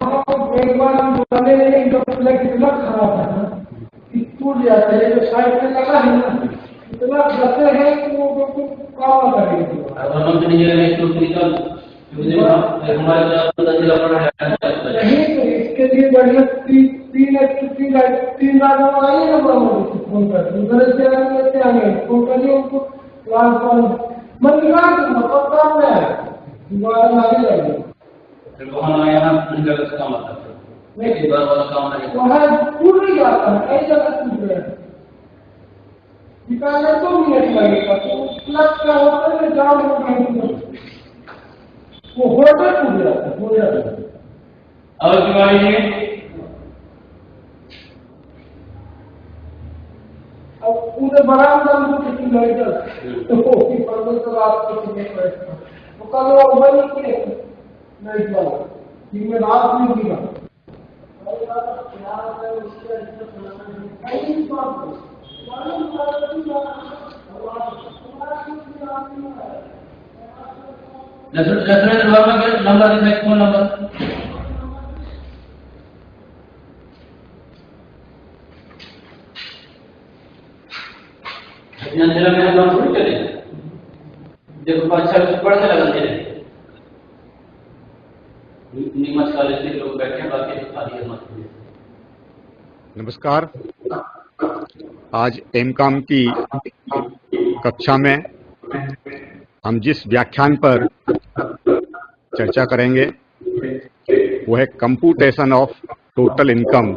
एक बार हम बनाने में इनका प्लग इतना खराब है ना कि टूट जाता है। जो साइड में लगा है ना इतना फंसे हैं कि वो बिल्कुल काम करेंगे। नहीं तो इसके लिए बढ़िया तीन बार आइए ना फोन कर उधर से लेते आएंगे फोन करिए उनको क्लास मन निकाल दूंगा काम में आए दोबारा आगे जाइए। नहीं वहाँ टूट नहीं जाता है कई जगह टूट गया निकालने 2 मिनट लगेगा। तो प्लग क्या होता है जाम हो गया वो होल्डर टूट जाता है होल्डर। और दिवाली अब पूरे बरामदा में किसी लाइटर तो वो भी पर्दे तो रात को सुनने पड़ेगा तो कल वो बंद किए लाइट वाला जिनमें रात नहीं गिरा नंबर फोन नंबर अंधेरा में काम थोड़ी चले देखो अच्छा पढ़ने लगा अंधेरे नमस्कार ऐसे लोग बैठे बाकी खाली मत। नमस्कार। आज एमकॉम की कक्षा में हम जिस व्याख्यान पर चर्चा करेंगे वो है computation of total income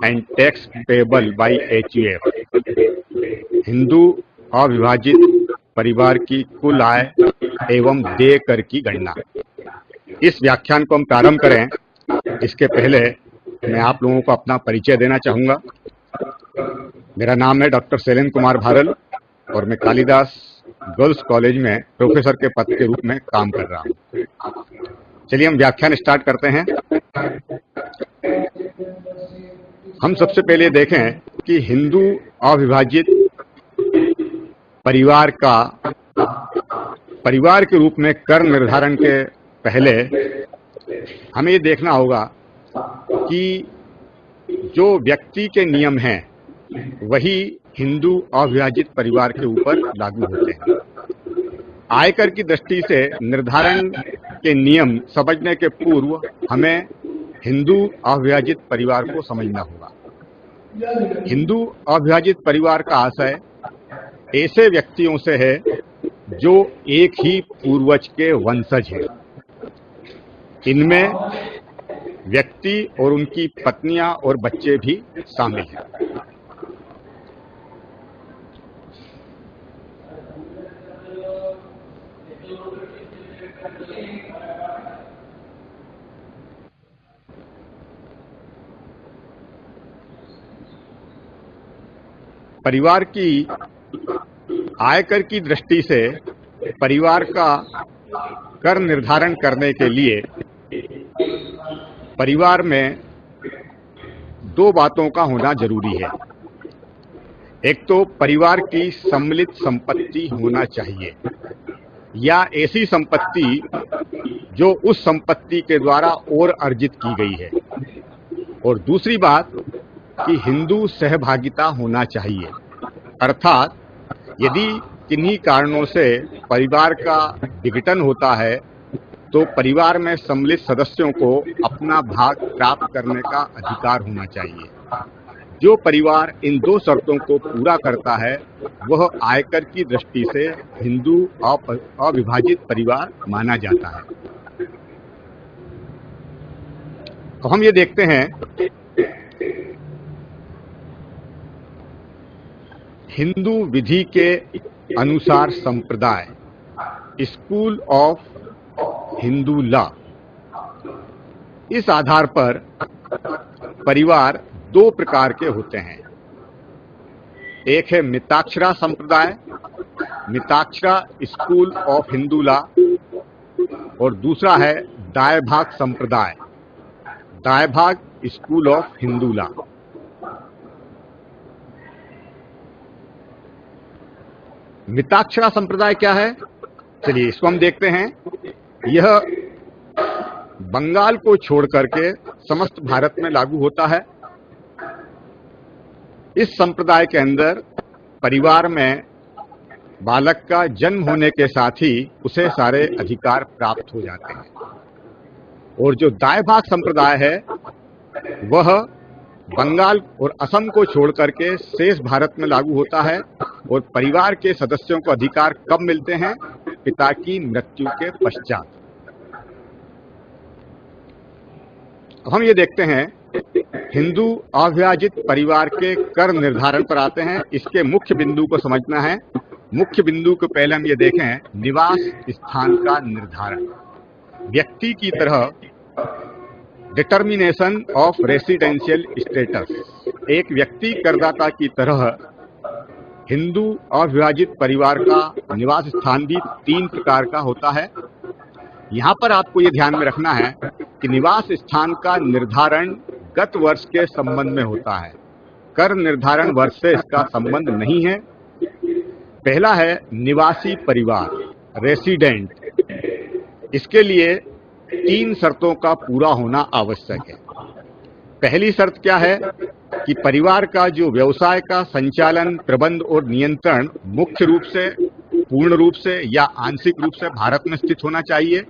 and tax payable by HUF, Hindu अविभाजित परिवार की कुल आय एवं देय कर की गणना। इस व्याख्यान को हम प्रारंभ करें इसके पहले मैं आप लोगों को अपना परिचय देना चाहूँगा। मेरा नाम है डॉक्टर शैलेंद्र कुमार भारल और मैं कालिदास गर्ल्स कॉलेज में प्रोफेसर के पद के रूप में काम कर रहा हूँ। चलिए हम व्याख्यान स्टार्ट करते हैं। हम सबसे पहले देखें कि हिंदू अविभाजित परिवार के रूप में कर निर्धारण के पहले हमें ये देखना होगा कि जो व्यक्ति के नियम हैं वही हिंदू अविभाजित परिवार के ऊपर लागू होते हैं। आयकर की दृष्टि से निर्धारण के नियम समझने के पूर्व हमें हिंदू अविभाजित परिवार को समझना होगा। हिंदू अविभाजित परिवार का आशय ऐसे व्यक्तियों से है जो एक ही पूर्वज के वंशज हैं। इनमें व्यक्ति और उनकी पत्नियां और बच्चे भी शामिल हैं। परिवार की आयकर की दृष्टि से परिवार का कर निर्धारण करने के लिए परिवार में 2 बातों का होना जरूरी है। एक तो परिवार की सम्मिलित संपत्ति होना चाहिए या ऐसी संपत्ति जो उस संपत्ति के द्वारा और अर्जित की गई है, और दूसरी बात कि हिंदू सहभागिता होना चाहिए। अर्थात यदि किन्हीं कारणों से परिवार का विघटन होता है तो परिवार में सम्मिलित सदस्यों को अपना भाग प्राप्त करने का अधिकार होना चाहिए। जो परिवार इन 2 शर्तों को पूरा करता है वह आयकर की दृष्टि से हिंदू अविभाजित परिवार माना जाता है। तो हम ये देखते हैं हिंदू विधि के अनुसार संप्रदाय स्कूल ऑफ हिंदू लॉ, इस आधार पर परिवार 2 प्रकार के होते हैं। एक है मिताक्षरा संप्रदाय, Mitakshara school of Hindu law, और दूसरा है दायभाग संप्रदाय, Dayabhaga school of Hindu law. Mitakshara संप्रदाय क्या है? चलिए इसको हम देखते हैं। यह बंगाल को छोड़ करके समस्त भारत में लागू होता है। इस संप्रदाय के अंदर परिवार में बालक का जन्म होने के साथ ही उसे सारे अधिकार प्राप्त हो जाते हैं। और जो दाई भाग संप्रदाय है वह बंगाल और असम को छोड़ करके शेष भारत में लागू होता है। और परिवार के सदस्यों को अधिकार कब मिलते हैं? पिता की मृत्यु के पश्चात। अब हम ये देखते हैं, हिंदू अविभाजित परिवार के कर निर्धारण पर आते हैं। इसके मुख्य बिंदु को समझना है। मुख्य बिंदु को पहले हम ये देखें, निवास स्थान का निर्धारण। व्यक्ति की तरह डिटर्मिनेशन ऑफ रेसिडेंशियल स्टेटस। एक व्यक्ति करदाता की तरह हिंदू अविभाजित परिवार का निवास स्थान भी 3 प्रकार का होता है। यहां पर आपको ये ध्यान में रखना है कि निवास स्थान का निर्धारण गत वर्ष के संबंध में होता है, कर निर्धारण वर्ष से इसका संबंध नहीं है। पहला है निवासी परिवार, रेसिडेंट। इसके लिए 3 शर्तों का पूरा होना आवश्यक है। पहली शर्त क्या है कि परिवार का जो व्यवसाय का संचालन, प्रबंध और नियंत्रण मुख्य रूप से, पूर्ण रूप से या आंशिक रूप से भारत में स्थित होना चाहिए।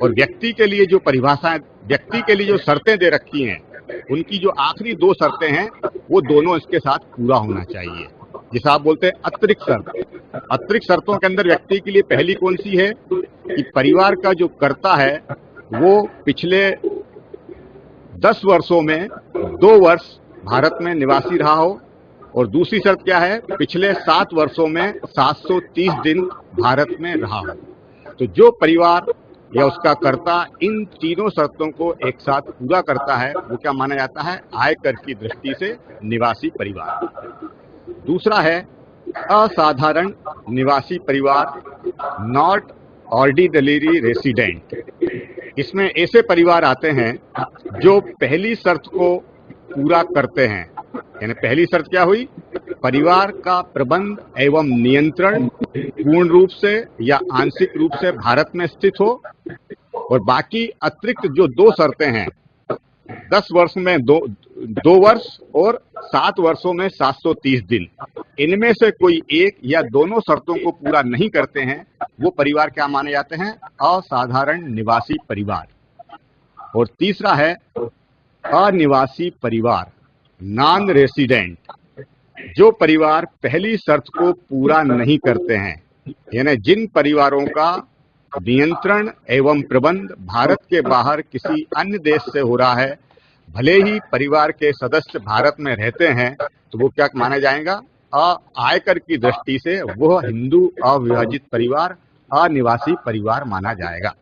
और व्यक्ति के लिए जो परिभाषाएं, व्यक्ति के लिए जो शर्तें दे रखी हैं, उनकी जो आखिरी 2 शर्तें हैं वो दोनों इसके साथ पूरा होना चाहिए, जिसे आप बोलते हैं अतिरिक्त शर्त। अतिरिक्त शर्तों के अंदर व्यक्ति के लिए पहली कौन सी है कि परिवार का जो कर्ता है वो पिछले 10 वर्षों में 2 वर्ष भारत में निवासी रहा हो। और दूसरी शर्त क्या है? पिछले 7 वर्षों में 730 दिन भारत में रहा हो। तो जो परिवार या उसका कर्ता इन तीनों शर्तों को एक साथ पूरा करता है वो क्या माना जाता है? आयकर की दृष्टि से निवासी परिवार। दूसरा है असाधारण निवासी परिवार, नॉट ऑर्डिनरी रेसिडेंट। इसमें ऐसे परिवार आते हैं जो पहली शर्त को पूरा करते हैं। यानी पहली शर्त क्या हुई? परिवार का प्रबंध एवं नियंत्रण पूर्ण रूप से या आंशिक रूप से भारत में स्थित हो। और बाकी अतिरिक्त जो 2 शर्तें हैं, 10 वर्ष में 2 वर्ष और 7 वर्षों में 730 दिन, इनमें से कोई एक या दोनों शर्तों को पूरा नहीं करते हैं वो परिवार क्या माने जाते हैं? असाधारण निवासी परिवार। और तीसरा है अनिवासी परिवार, नॉन रेसिडेंट। जो परिवार पहली शर्त को पूरा नहीं करते हैं, यानी जिन परिवारों का नियंत्रण एवं प्रबंध भारत के बाहर किसी अन्य देश से हो रहा है, भले ही परिवार के सदस्य भारत में रहते हैं, तो वो क्या माना जाएगा? आयकर की दृष्टि से वह हिंदू अविभाजित परिवार, अनिवासी परिवार माना जाएगा।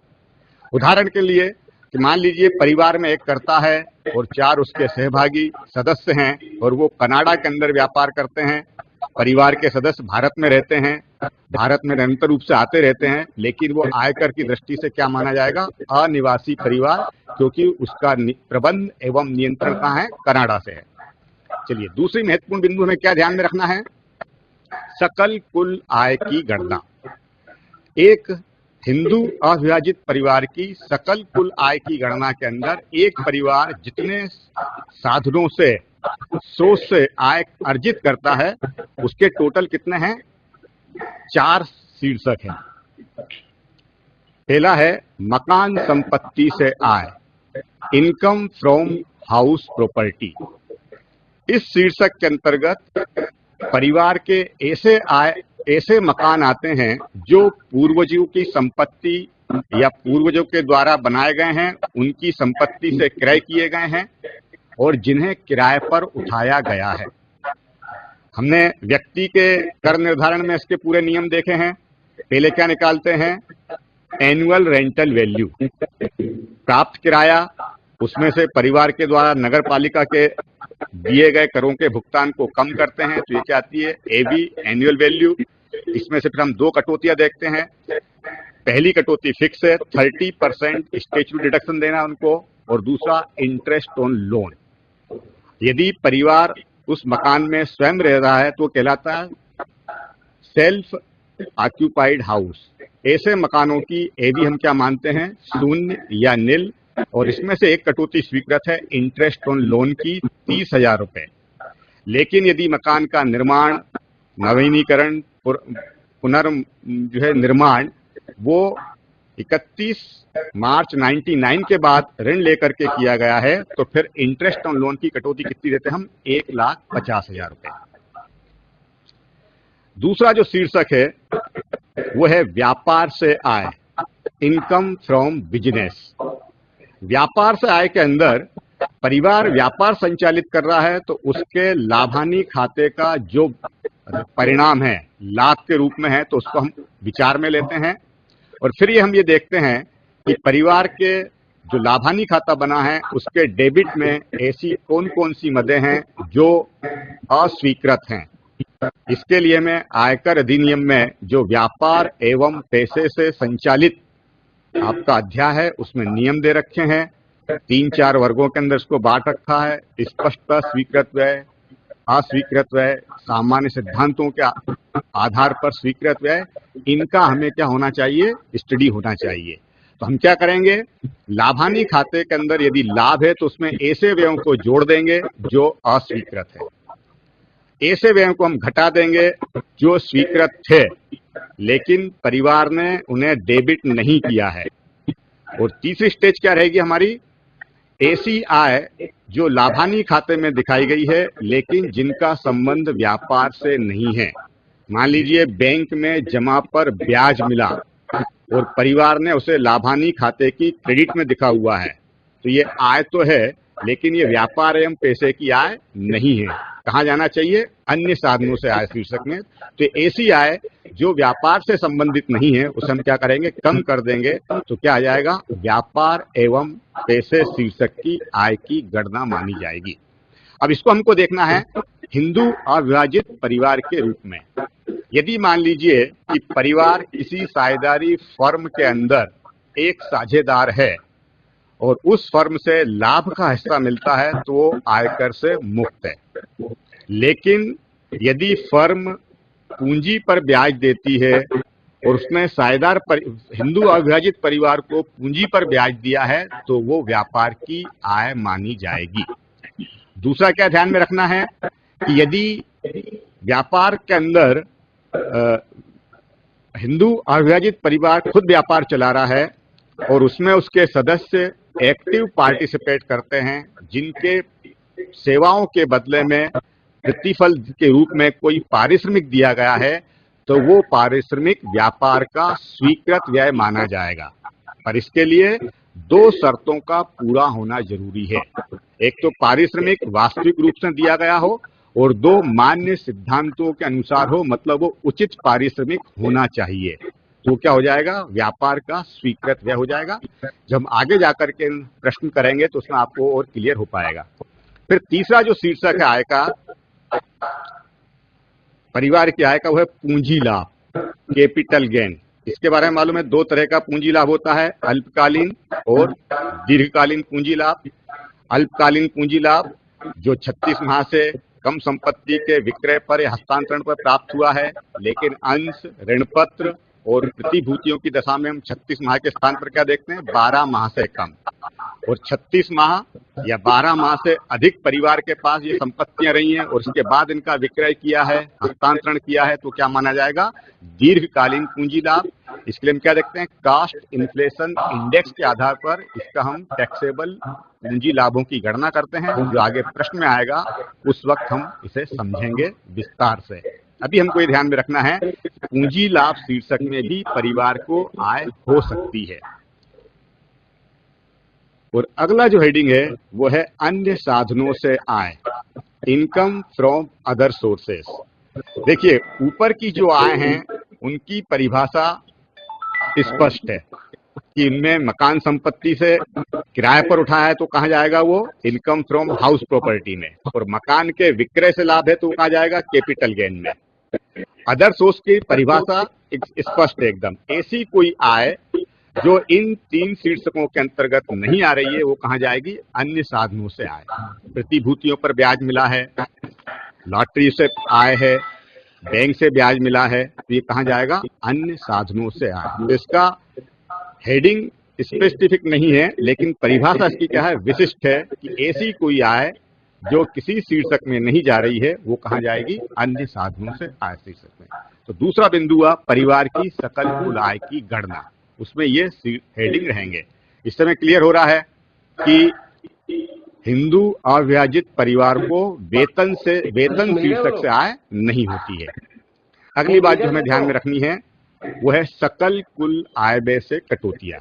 उदाहरण के लिए कि मान लीजिए परिवार में एक कर्ता है और 4 उसके सहभागी सदस्य हैं और वो कनाडा के अंदर व्यापार करते हैं। परिवार के सदस्य भारत में रहते हैं, भारत में निरंतर रूप से आते रहते हैं, लेकिन वो आयकर की दृष्टि से क्या माना जाएगा? अनिवासी परिवार, क्योंकि उसका प्रबंध एवं नियंत्रण कहाँ है? कनाडा से है। चलिए, दूसरी महत्वपूर्ण बिंदु हमें क्या ध्यान में रखना है? सकल कुल आय की गणना। एक हिंदू अविभाजित परिवार की सकल कुल आय की गणना के अंदर एक परिवार जितने साधनों से, सोर्स से आय अर्जित करता है, उसके टोटल कितने हैं? 4 शीर्षक हैं। पहला है मकान संपत्ति से आय, इनकम फ्रॉम हाउस प्रॉपर्टी। इस शीर्षक के अंतर्गत परिवार के ऐसे मकान आते हैं जो पूर्वजों की संपत्ति या पूर्वजों के द्वारा बनाए गए हैं, उनकी संपत्ति से क्रय किए गए हैं और जिन्हें किराए पर उठाया गया है। हमने व्यक्ति के कर निर्धारण में इसके पूरे नियम देखे हैं। पहले क्या निकालते हैं? एनुअल रेंटल वैल्यू, प्राप्त किराया, उसमें से परिवार के द्वारा नगर पालिका के दिए गए करों के भुगतान को कम करते हैं, तो ये क्या आती है? AV, annual value. इसमें से फिर हम 2 कटौतियां देखते हैं। पहली कटौती फिक्स है, 30% स्टैच्यूटरी डिडक्शन देना उनको, और दूसरा इंटरेस्ट ऑन लोन। यदि परिवार उस मकान में स्वयं रह रहा है तो कहलाता है सेल्फ ऑक्यूपाइड हाउस। ऐसे मकानों की एबी हम क्या मानते हैं? शून्य या निल, और इसमें से एक कटौती स्वीकृत है इंटरेस्ट ऑन लोन की 30,000 रुपए। लेकिन यदि मकान का निर्माण, नवीनीकरण, जो है निर्माण, वो 31 मार्च 99 के बाद ऋण लेकर के किया गया है, तो फिर इंटरेस्ट ऑन लोन की कटौती कितनी देते हैं हम? 1,50,000 रुपए। दूसरा जो शीर्षक है वो है व्यापार से आय, इनकम फ्रॉम बिजनेस। व्यापार से आय के अंदर परिवार व्यापार संचालित कर रहा है तो उसके लाभानी खाते का जो परिणाम है लाभ के रूप में है, तो उसको हम विचार में लेते हैं। और फिर हम ये देखते हैं कि परिवार के जो लाभानी खाता बना है उसके डेबिट में ऐसी कौन कौन सी मदें हैं जो अस्वीकृत हैं। इसके लिए मैं आयकर अधिनियम में जो व्यापार एवं पैसे से संचालित आपका अध्याय है उसमें नियम दे रखे हैं। 3-4 वर्गों के अंदर इसको बांट रखा है। स्पष्टतः स्वीकृत व्यय, अस्वीकृत व्यय, सामान्य सिद्धांतों के आधार पर स्वीकृत व्यय, इनका हमें क्या होना चाहिए? स्टडी होना चाहिए। तो हम क्या करेंगे? लाभानी खाते के अंदर यदि लाभ है तो उसमें ऐसे व्ययों को जोड़ देंगे जो अस्वीकृत है, ऐसे व्ययों को हम घटा देंगे जो स्वीकृत थे लेकिन परिवार ने उन्हें डेबिट नहीं किया है। और तीसरी स्टेज क्या रहेगी हमारी? ऐसी आय जो लाभानी खाते में दिखाई गई है लेकिन जिनका संबंध व्यापार से नहीं है। मान लीजिए बैंक में जमा पर ब्याज मिला और परिवार ने उसे लाभानी खाते की क्रेडिट में दिखा हुआ है, तो ये आय तो है लेकिन ये व्यापार एवं पैसे की आय नहीं है। कहाँ जाना चाहिए? अन्य साधनों से आय शीर्षक में। तो ऐसी आय जो व्यापार से संबंधित नहीं है उसे हम क्या करेंगे? कम कर देंगे। तो क्या आ जाएगा? व्यापार एवं पैसे शीर्षक की आय की गणना मानी जाएगी। अब इसको हमको देखना है हिंदू अविभाजित परिवार के रूप में। यदि मान लीजिए कि परिवार किसी साझेदारी फर्म के अंदर एक साझेदार है और उस फर्म से लाभ का हिस्सा मिलता है तो वो आयकर से मुक्त है। लेकिन यदि फर्म पूंजी पर ब्याज देती है और उसने साझेदार हिंदू अविभाजित परिवार को पूंजी पर ब्याज दिया है तो वो व्यापार की आय मानी जाएगी। दूसरा क्या ध्यान में रखना है कि यदि व्यापार के अंदर हिंदू अविभाजित परिवार खुद व्यापार चला रहा है और उसमें उसके सदस्य एक्टिव पार्टिसिपेट करते हैं, जिनके सेवाओं के बदले में प्रतिफल के रूप में कोई पारिश्रमिक दिया गया है, तो वो पारिश्रमिक व्यापार का स्वीकृत व्यय माना जाएगा। पर इसके लिए 2 शर्तों का पूरा होना जरूरी है। एक तो पारिश्रमिक वास्तविक रूप से दिया गया हो और 2 मान्य सिद्धांतों के अनुसार हो, मतलब वो उचित पारिश्रमिक होना चाहिए। तो क्या हो जाएगा? व्यापार का स्वीकृत व्यय हो जाएगा। जब हम आगे जाकर के प्रश्न करेंगे तो उसमें आपको और क्लियर हो पाएगा। फिर तीसरा जो शीर्षक है आय का, परिवार की आय का, वो है पूंजी लाभ, कैपिटल गेन। इसके बारे में मालूम है 2 तरह का पूंजी लाभ होता है, अल्पकालीन और दीर्घकालीन पूंजी लाभ। अल्पकालीन पूंजी लाभ जो 36 माह से कम संपत्ति के विक्रय पर या हस्तांतरण पर प्राप्त हुआ है, लेकिन अंश, ऋण पत्र और प्रतिभूतियों की दशा में हम 36 माह के स्थान पर क्या देखते हैं? 12 माह से कम। और 36 माह या 12 माह से अधिक परिवार के पास ये संपत्तियां रही हैं और उसके बाद इनका विक्रय किया है, हस्तांतरण किया है, तो क्या माना जाएगा? दीर्घकालीन पूंजी लाभ। इसके लिए हम क्या देखते हैं? कास्ट इन्फ्लेशन इंडेक्स के आधार पर इसका हम टैक्सेबल पूंजी लाभों की गणना करते हैं। जो आगे प्रश्न में आएगा उस वक्त हम इसे समझेंगे विस्तार से। अभी हमको ये ध्यान में रखना है पूंजी लाभ शीर्षक में भी परिवार को आय हो सकती है। और अगला जो हेडिंग है वो है अन्य साधनों से आय, इनकम फ्रॉम अदर सोर्सेस। देखिए, ऊपर की जो आय हैं उनकी परिभाषा स्पष्ट है कि इनमें मकान संपत्ति से किराए पर उठाया है तो कहाँ जाएगा? वो इनकम फ्रॉम हाउस प्रॉपर्टी में। और मकान के विक्रय से लाभ है तो कहाँ जाएगा? कैपिटल गेन में। अदर सोर्स की परिभाषा स्पष्ट है एकदम। ऐसी कोई आय जो इन 3 शीर्षकों के अंतर्गत नहीं आ रही है वो कहाँ जाएगी? अन्य साधनों से आय। प्रतिभूतियों पर ब्याज मिला है, लॉटरी से आय है, बैंक से ब्याज मिला है, तो ये कहाँ जाएगा? अन्य साधनों से आय। तो इसका हेडिंग स्पेसिफिक नहीं है, लेकिन परिभाषा इसकी क्या है, विशिष्ट है कि ऐसी कोई आय जो किसी शीर्षक में नहीं जा रही है वो कहाँ जाएगी, अन्य साधनों से आय शीर्षक में। तो दूसरा बिंदु हुआ परिवार की सकल कुल आय की गणना, उसमें ये हेडिंग रहेंगे। इस समय क्लियर हो रहा है कि हिंदू अविभाजित परिवार को वेतन शीर्षक से आय नहीं होती है। अगली बात जो हमें ध्यान में रखनी है वो है सकल कुल आय व्यय से कटौतियां।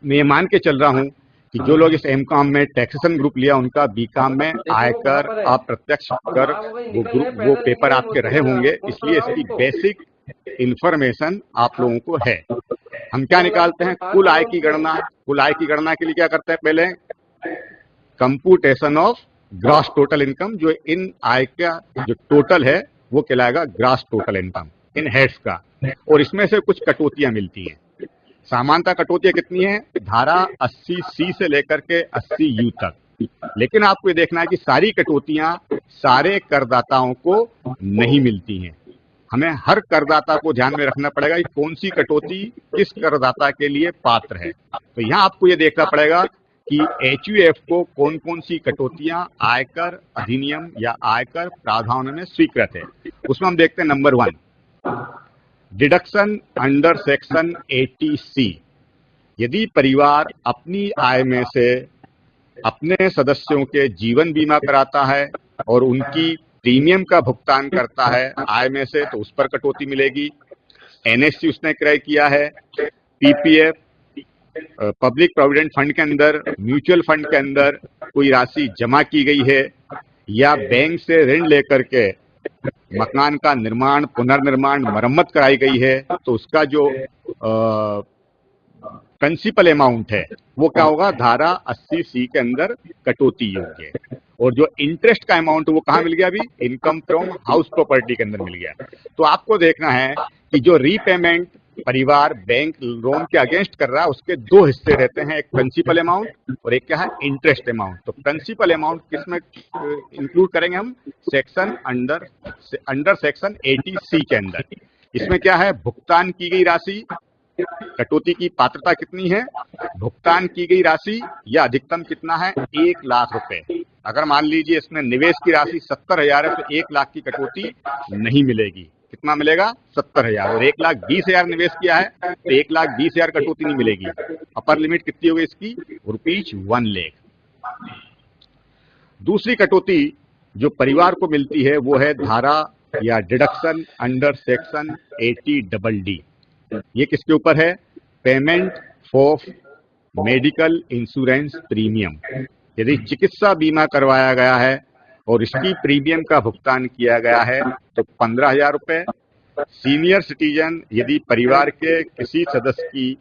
मैं ये मान के चल रहा हूं कि जो लोग इस एमकॉम में टैक्सेशन ग्रुप लिया उनका बीकॉम में आयकर अप्रत्यक्ष कर वो पेपर आपके रहे होंगे, इसलिए इसकी बेसिक इंफॉर्मेशन आप लोगों को है। हम क्या निकालते हैं, कुल आय की गणना। कुल आय की गणना के लिए क्या करते हैं, पहले computation of gross total income, जो इन आय का जो टोटल है वो कहलाएगा gross total income in heads का, और इसमें से कुछ कटौतियां मिलती हैं। सामान्यतः कटौतियां कितनी है, धारा 80C से लेकर के 80U तक, लेकिन आपको ये देखना है कि सारी कटौतियां सारे करदाताओं को नहीं मिलती हैं। हमें हर करदाता को ध्यान में रखना पड़ेगा कि कौन सी कटौती किस करदाता के लिए पात्र है। तो यहाँ आपको ये देखना पड़ेगा कि HUF को कौन कौन सी कटौतियां आयकर अधिनियम या आयकर प्रावधानों में स्वीकृत है। उसमें हम देखते हैं number 1, deduction under section 80C। यदि परिवार अपनी आय में से अपने सदस्यों के जीवन बीमा कराता है और उनकी प्रीमियम का भुगतान करता है आय में से, तो उस पर कटौती मिलेगी। NSC उसने क्रय किया है, PPF पब्लिक प्रोविडेंट फंड के अंदर, म्यूचुअल फंड के अंदर कोई राशि जमा की गई है, या बैंक से ऋण लेकर के मकान का निर्माण, पुनर्निर्माण, मरम्मत कराई गई है, तो उसका जो प्रिंसिपल अमाउंट है वो क्या होगा, धारा 80C के अंदर कटौती योग्य है। और जो इंटरेस्ट का अमाउंट वो कहाँ मिल गया, अभी इनकम फ्रॉम हाउस प्रॉपर्टी के अंदर मिल गया। तो आपको देखना है कि जो रीपेमेंट परिवार बैंक लोन के अगेंस्ट कर रहा है उसके दो हिस्से रहते हैं, एक प्रिंसिपल अमाउंट और एक क्या है, इंटरेस्ट अमाउंट। तो प्रिंसिपल अमाउंट किसमें इंक्लूड करेंगे हम, सेक्शन अंडर सेक्शन 80C के अंदर। इसमें क्या है, भुगतान की गई राशि, कटौती की पात्रता कितनी है, भुगतान की गई राशि या अधिकतम कितना है, 1 लाख रुपए। अगर मान लीजिए इसमें निवेश की राशि 70,000 है तो 1 लाख की कटौती नहीं मिलेगी। कितना मिलेगा, 70,000। और 1,20,000 निवेश किया है तो 1,20,000 कटौती नहीं मिलेगी। अपर लिमिट कितनी होगी इसकी, ₹1 लाख। दूसरी कटौती जो परिवार को मिलती है वो है धारा या डिडक्शन अंडर सेक्शन 80DD। ये किसके ऊपर है, payment of medical insurance premium. यदि चिकित्सा बीमा करवाया गया है और इसकी प्रीमियम का भुगतान किया गया है तो 15,000 रुपए। सीनियर सिटीजन, यदि परिवार के किसी सदस्य की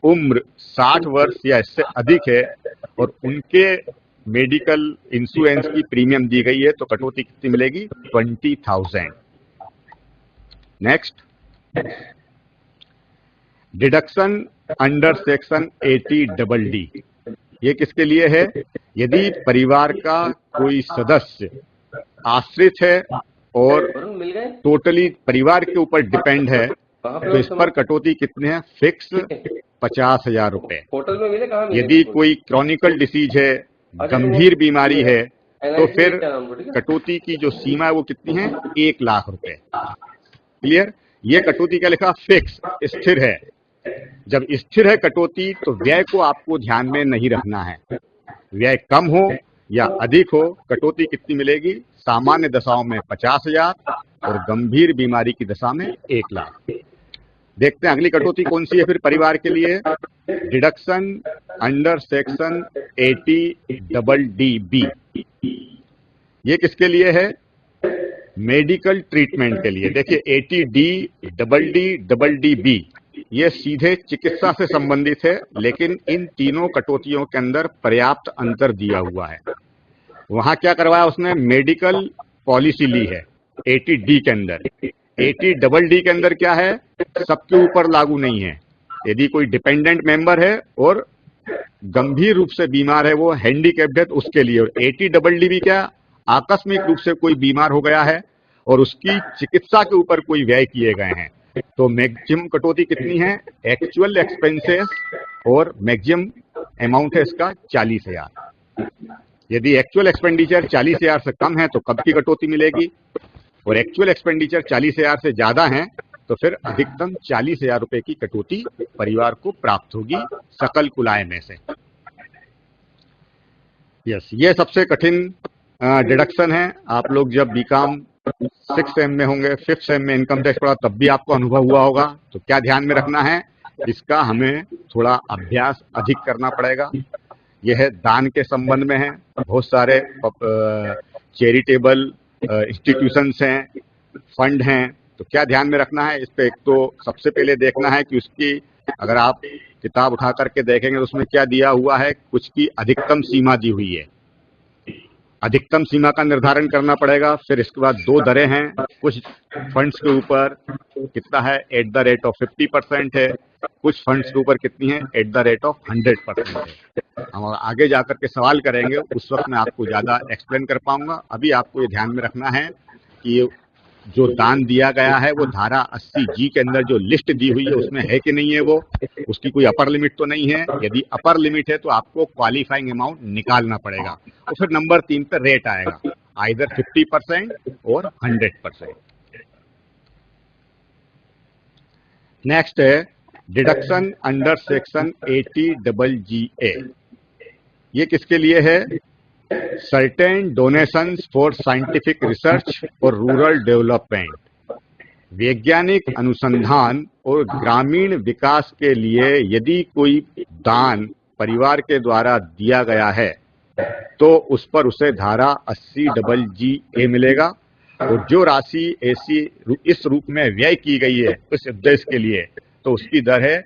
उम्र 60 वर्ष या इससे अधिक है और उनके मेडिकल इंश्योरेंस की प्रीमियम दी गई है तो कटौती कितनी मिलेगी, 20,000। Next, deduction under section 80DD। ये किसके लिए है, यदि परिवार का कोई सदस्य आश्रित है और टोटली परिवार के ऊपर डिपेंड है तो इस पर कटौती कितने हैं, फिक्स 50,000 रुपए। यदि कोई क्रॉनिकल डिसीज है, गंभीर बीमारी है, तो फिर कटौती की जो सीमा है वो कितनी है, 1 लाख रुपए। क्लियर, ये कटौती क्या लिखा, फिक्स, स्थिर है। जब स्थिर है कटौती तो व्यय को आपको ध्यान में नहीं रखना है, व्यय कम हो या अधिक हो कटौती कितनी मिलेगी, सामान्य दशाओं में 50,000 और गंभीर बीमारी की दशा में 1 लाख। देखते हैं अगली कटौती कौन सी है फिर परिवार के लिए, डिडक्शन अंडर सेक्शन 80DD। ये किसके लिए है, मेडिकल ट्रीटमेंट के लिए। देखिए 80DDDB ये सीधे चिकित्सा से संबंधित है, लेकिन इन तीनों कटौतियों के अंदर पर्याप्त अंतर दिया हुआ है। वहां क्या करवाया उसने, मेडिकल पॉलिसी ली है 80D के अंदर। 80DD के अंदर क्या है, सबके ऊपर लागू नहीं है। यदि कोई डिपेंडेंट मेंबर है और गंभीर रूप से बीमार है, वो हैंडीकैप्ड है, तो उसके लिए। और 80DD भी क्या, आकस्मिक रूप से कोई बीमार हो गया है और उसकी चिकित्सा के ऊपर कोई व्यय किए गए हैं, तो मैक्सिमम कटौती कितनी है, एक्चुअल एक्सपेंसेस और मैक्सिमम अमाउंट है इसका 40,000। यदि एक्चुअल एक्सपेंडिचर 40,000 से कम है तो कब की कटौती मिलेगी, और एक्चुअल एक्सपेंडिचर 40,000 से ज्यादा है तो फिर अधिकतम 40,000 रुपए की कटौती परिवार को प्राप्त होगी सकल कुल आय में से। यस, ये सबसे कठिन डिडक्शन है। आप लोग जब बीकॉम 6 सेम में होंगे, 5th सेम में इनकम टैक्स पढ़ा, तब भी आपको अनुभव हुआ होगा। तो क्या ध्यान में रखना है, इसका हमें थोड़ा अभ्यास अधिक करना पड़ेगा। यह है दान के संबंध में है। बहुत सारे चैरिटेबल इंस्टीट्यूशंस हैं, फंड हैं, तो क्या ध्यान में रखना है इस पे। एक तो सबसे पहले देखना है कि उसकी, अगर आप किताब उठा करके देखेंगे तो उसमें क्या दिया हुआ है, कुछ की अधिकतम सीमा दी हुई है। अधिकतम सीमा का निर्धारण करना पड़ेगा। फिर इसके बाद 2 दरें हैं, कुछ फंड्स के ऊपर कितना है, एट द रेट ऑफ 50% है, कुछ फंड्स के ऊपर कितनी है, एट द रेट ऑफ 100% है। हम आगे जाकर के सवाल करेंगे, उस वक्त मैं आपको ज्यादा एक्सप्लेन कर पाऊंगा। अभी आपको ये ध्यान में रखना है कि ये जो दान दिया गया है वो धारा 80G के अंदर जो लिस्ट दी हुई है उसमें है कि नहीं है, वो उसकी कोई अपर लिमिट तो नहीं है। यदि अपर लिमिट है तो आपको क्वालिफाइंग अमाउंट निकालना पड़ेगा। और फिर नंबर 3 पे रेट आएगा, आइदर 50% और 100%। नेक्स्ट है डिडक्शन अंडर सेक्शन 80GA। ये किसके लिए है, certain donations for scientific research और रूरल डेवलपमेंट। वैज्ञानिक अनुसंधान और ग्रामीण विकास के लिए यदि कोई दान परिवार के द्वारा दिया गया है तो उस पर उसे धारा 80GA मिलेगा। और जो राशि ऐसी इस रूप में व्यय की गई है उस उद्देश्य के लिए, तो उसकी दर है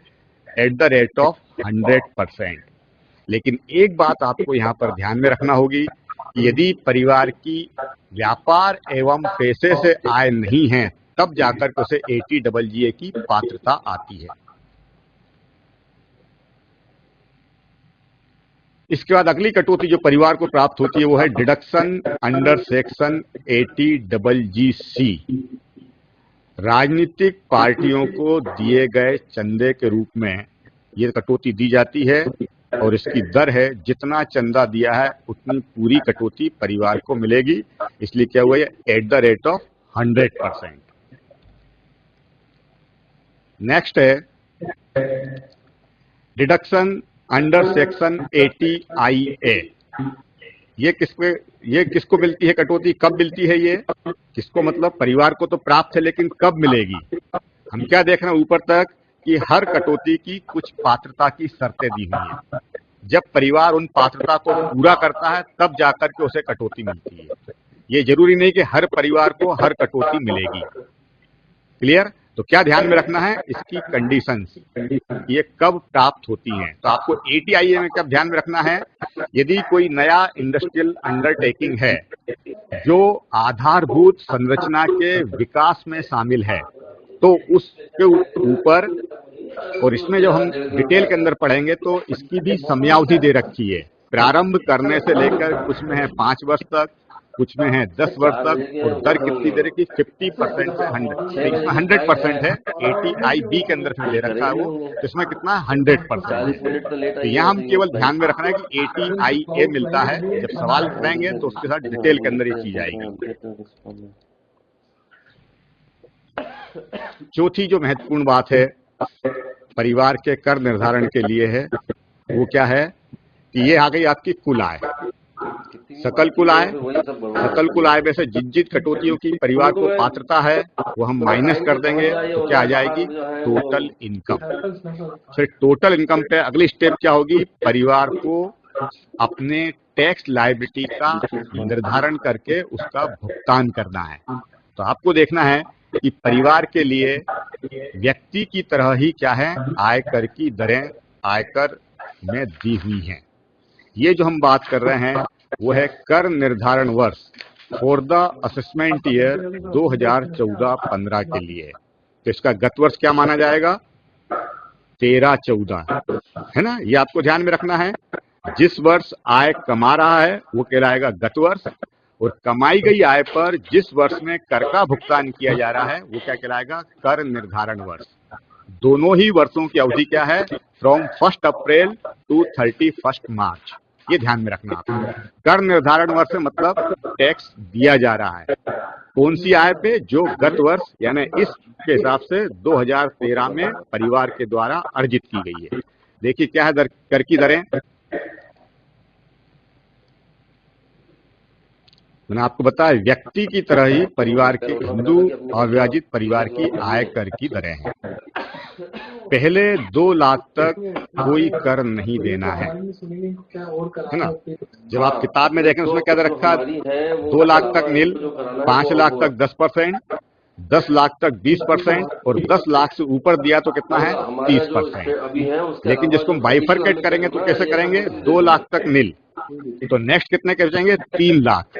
एट द रेट ऑफ 100%। लेकिन एक बात आपको यहाँ पर ध्यान में रखना होगी कि यदि परिवार की व्यापार एवं पैसे से आय नहीं है तब जाकर के उसे 80GA की पात्रता आती है। इसके बाद अगली कटौती जो परिवार को प्राप्त होती है वो है डिडक्शन अंडर सेक्शन 80GC। राजनीतिक पार्टियों को दिए गए चंदे के रूप में ये कटौती दी जाती है और इसकी दर है जितना चंदा दिया है उतनी पूरी कटौती परिवार को मिलेगी। इसलिए क्या हुआ है, eight the rate of 100%। Next है डिडक्शन अंडर सेक्शन 80IA। ये किसको मिलती है कटौती, कब मिलती है ये, किसको मतलब परिवार को तो प्राप्त है लेकिन कब मिलेगी। हम क्या देख रहे हैं ऊपर तक कि हर कटौती की कुछ पात्रता की शर्तें दी हुई हैं। जब परिवार उन पात्रता को पूरा करता है तब जाकर के उसे कटौती मिलती है। ये जरूरी नहीं कि हर परिवार को हर कटौती मिलेगी। क्लियर। तो क्या ध्यान में रखना है, इसकी कंडीशंस, ये कब प्राप्त होती हैं। तो आपको 80IA में कब ध्यान में रखना है, यदि कोई नया इंडस्ट्रियल अंडरटेकिंग है जो आधारभूत संरचना के विकास में शामिल है तो उसके ऊपर, और इसमें जो हम डिटेल के अंदर पढ़ेंगे तो इसकी भी समयावधि दे रखी है। प्रारंभ करने से लेकर कुछ में है 5 वर्ष तक, कुछ में है 10 वर्ष तक, और दर कितनी देर की 50% से 100% है। 80IB के अंदर फिर दे रखा है वो, तो इसमें कितना 100%। तो यहाँ हम केवल ध्यान में रखना है कि 80IA मिलता है। जब सवाल करेंगे तो उसके साथ डिटेल के अंदर ये चीज आएगी। चौथी जो महत्वपूर्ण बात है परिवार के कर निर्धारण के लिए है वो क्या है कि ये आ गई आपकी कुल आय, सकल कुल आय। सकल कुल आय में से जिन कटौतियों की परिवार को पात्रता है वो हम माइनस कर देंगे तो क्या आ जाएगी, टोटल इनकम। फिर टोटल इनकम पे अगली स्टेप क्या होगी, परिवार को अपने टैक्स लायबिलिटी का निर्धारण करके उसका भुगतान करना है। तो आपको देखना है कि परिवार के लिए व्यक्ति की तरह ही क्या है, आयकर की दरें आयकर में दी हुई हैं। ये जो हम बात कर रहे हैं वो है कर निर्धारण वर्ष फॉर द असेसमेंट ईयर 2014-15 के लिए। तो इसका गत वर्ष क्या माना जाएगा, 13-14, है ना। ये आपको ध्यान में रखना है। जिस वर्ष आय कमा रहा है वो कहलाएगा गत वर्ष, और कमाई गई आय पर जिस वर्ष में कर का भुगतान किया जा रहा है वो क्या कहलाएगा, कर निर्धारण वर्ष। दोनों ही वर्षों की अवधि क्या है, फ्रॉम 1 अप्रैल टू 31 मार्च। ये ध्यान में रखना आपको। कर निर्धारण वर्ष मतलब टैक्स दिया जा रहा है कौन सी आय पे, जो गत वर्ष यानी इसके हिसाब से 2013 में परिवार के द्वारा अर्जित की गई है। देखिए क्या है कर की दरें। मैंने आपको बताया व्यक्ति की तरह ही परिवार की, हिंदू अविभाजित परिवार की आय कर की दरें हैं। पहले 2 लाख तक कोई कर नहीं देना है ना। जब आप किताब में देखें उसमें क्या रखा, 2 लाख तक नील, 5 लाख तक 10%, 10 लाख तक 20% और 10 लाख से ऊपर दिया तो कितना है 30%। लेकिन जिसको हम बाइफरकेट करेंगे तो कैसे करेंगे, 2 लाख तक नील, तो नेक्स्ट कितने कर जाएंगे 3 लाख।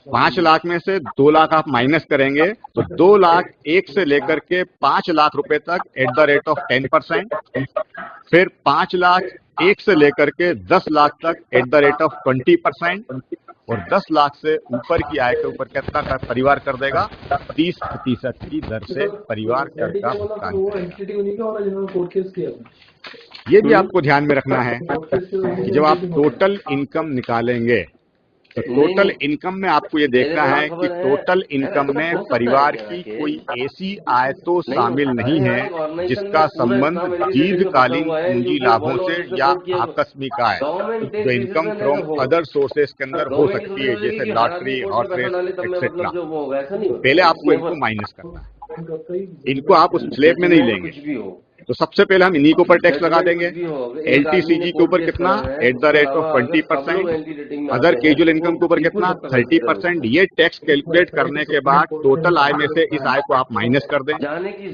5 लाख में से 2 लाख आप माइनस करेंगे तो 2 लाख 1 से लेकर के 5 लाख रुपए तक एट द रेट ऑफ 10%, फिर 5 लाख 1 से लेकर के 10 लाख तक एट द रेट ऑफ 20% और 10 लाख से ऊपर की आय के ऊपर कितना का परिवार कर देगा 30% की दर से परिवार कर का भुगतान करेगा। ये भी आपको ध्यान में रखना है कि जब आप टोटल इनकम निकालेंगे तो टोटल इनकम में आपको ये देखना है कि टोटल इनकम में परिवार की कोई ऐसी आय तो शामिल नहीं है जिसका संबंध दीर्घकालीन पूंजी लाभों से या आकस्मिक आय जो इनकम फ्रॉम अदर सोर्सेस के अंदर हो सकती है, जैसे लॉटरी, हॉर्स रेस एक्सेट्रा। पहले आपको इनको माइनस करना है, इनको आप उस स्लैब में नहीं लेंगे। तो सबसे पहले हम इन्हीं के ऊपर टैक्स लगा देंगे। LTCG के ऊपर कितना eight the rate of 20%, other casual income के ऊपर कितना 30%। ये टैक्स कैलकुलेट करने के बाद टोटल आय में से इस आय को आप माइनस कर दें,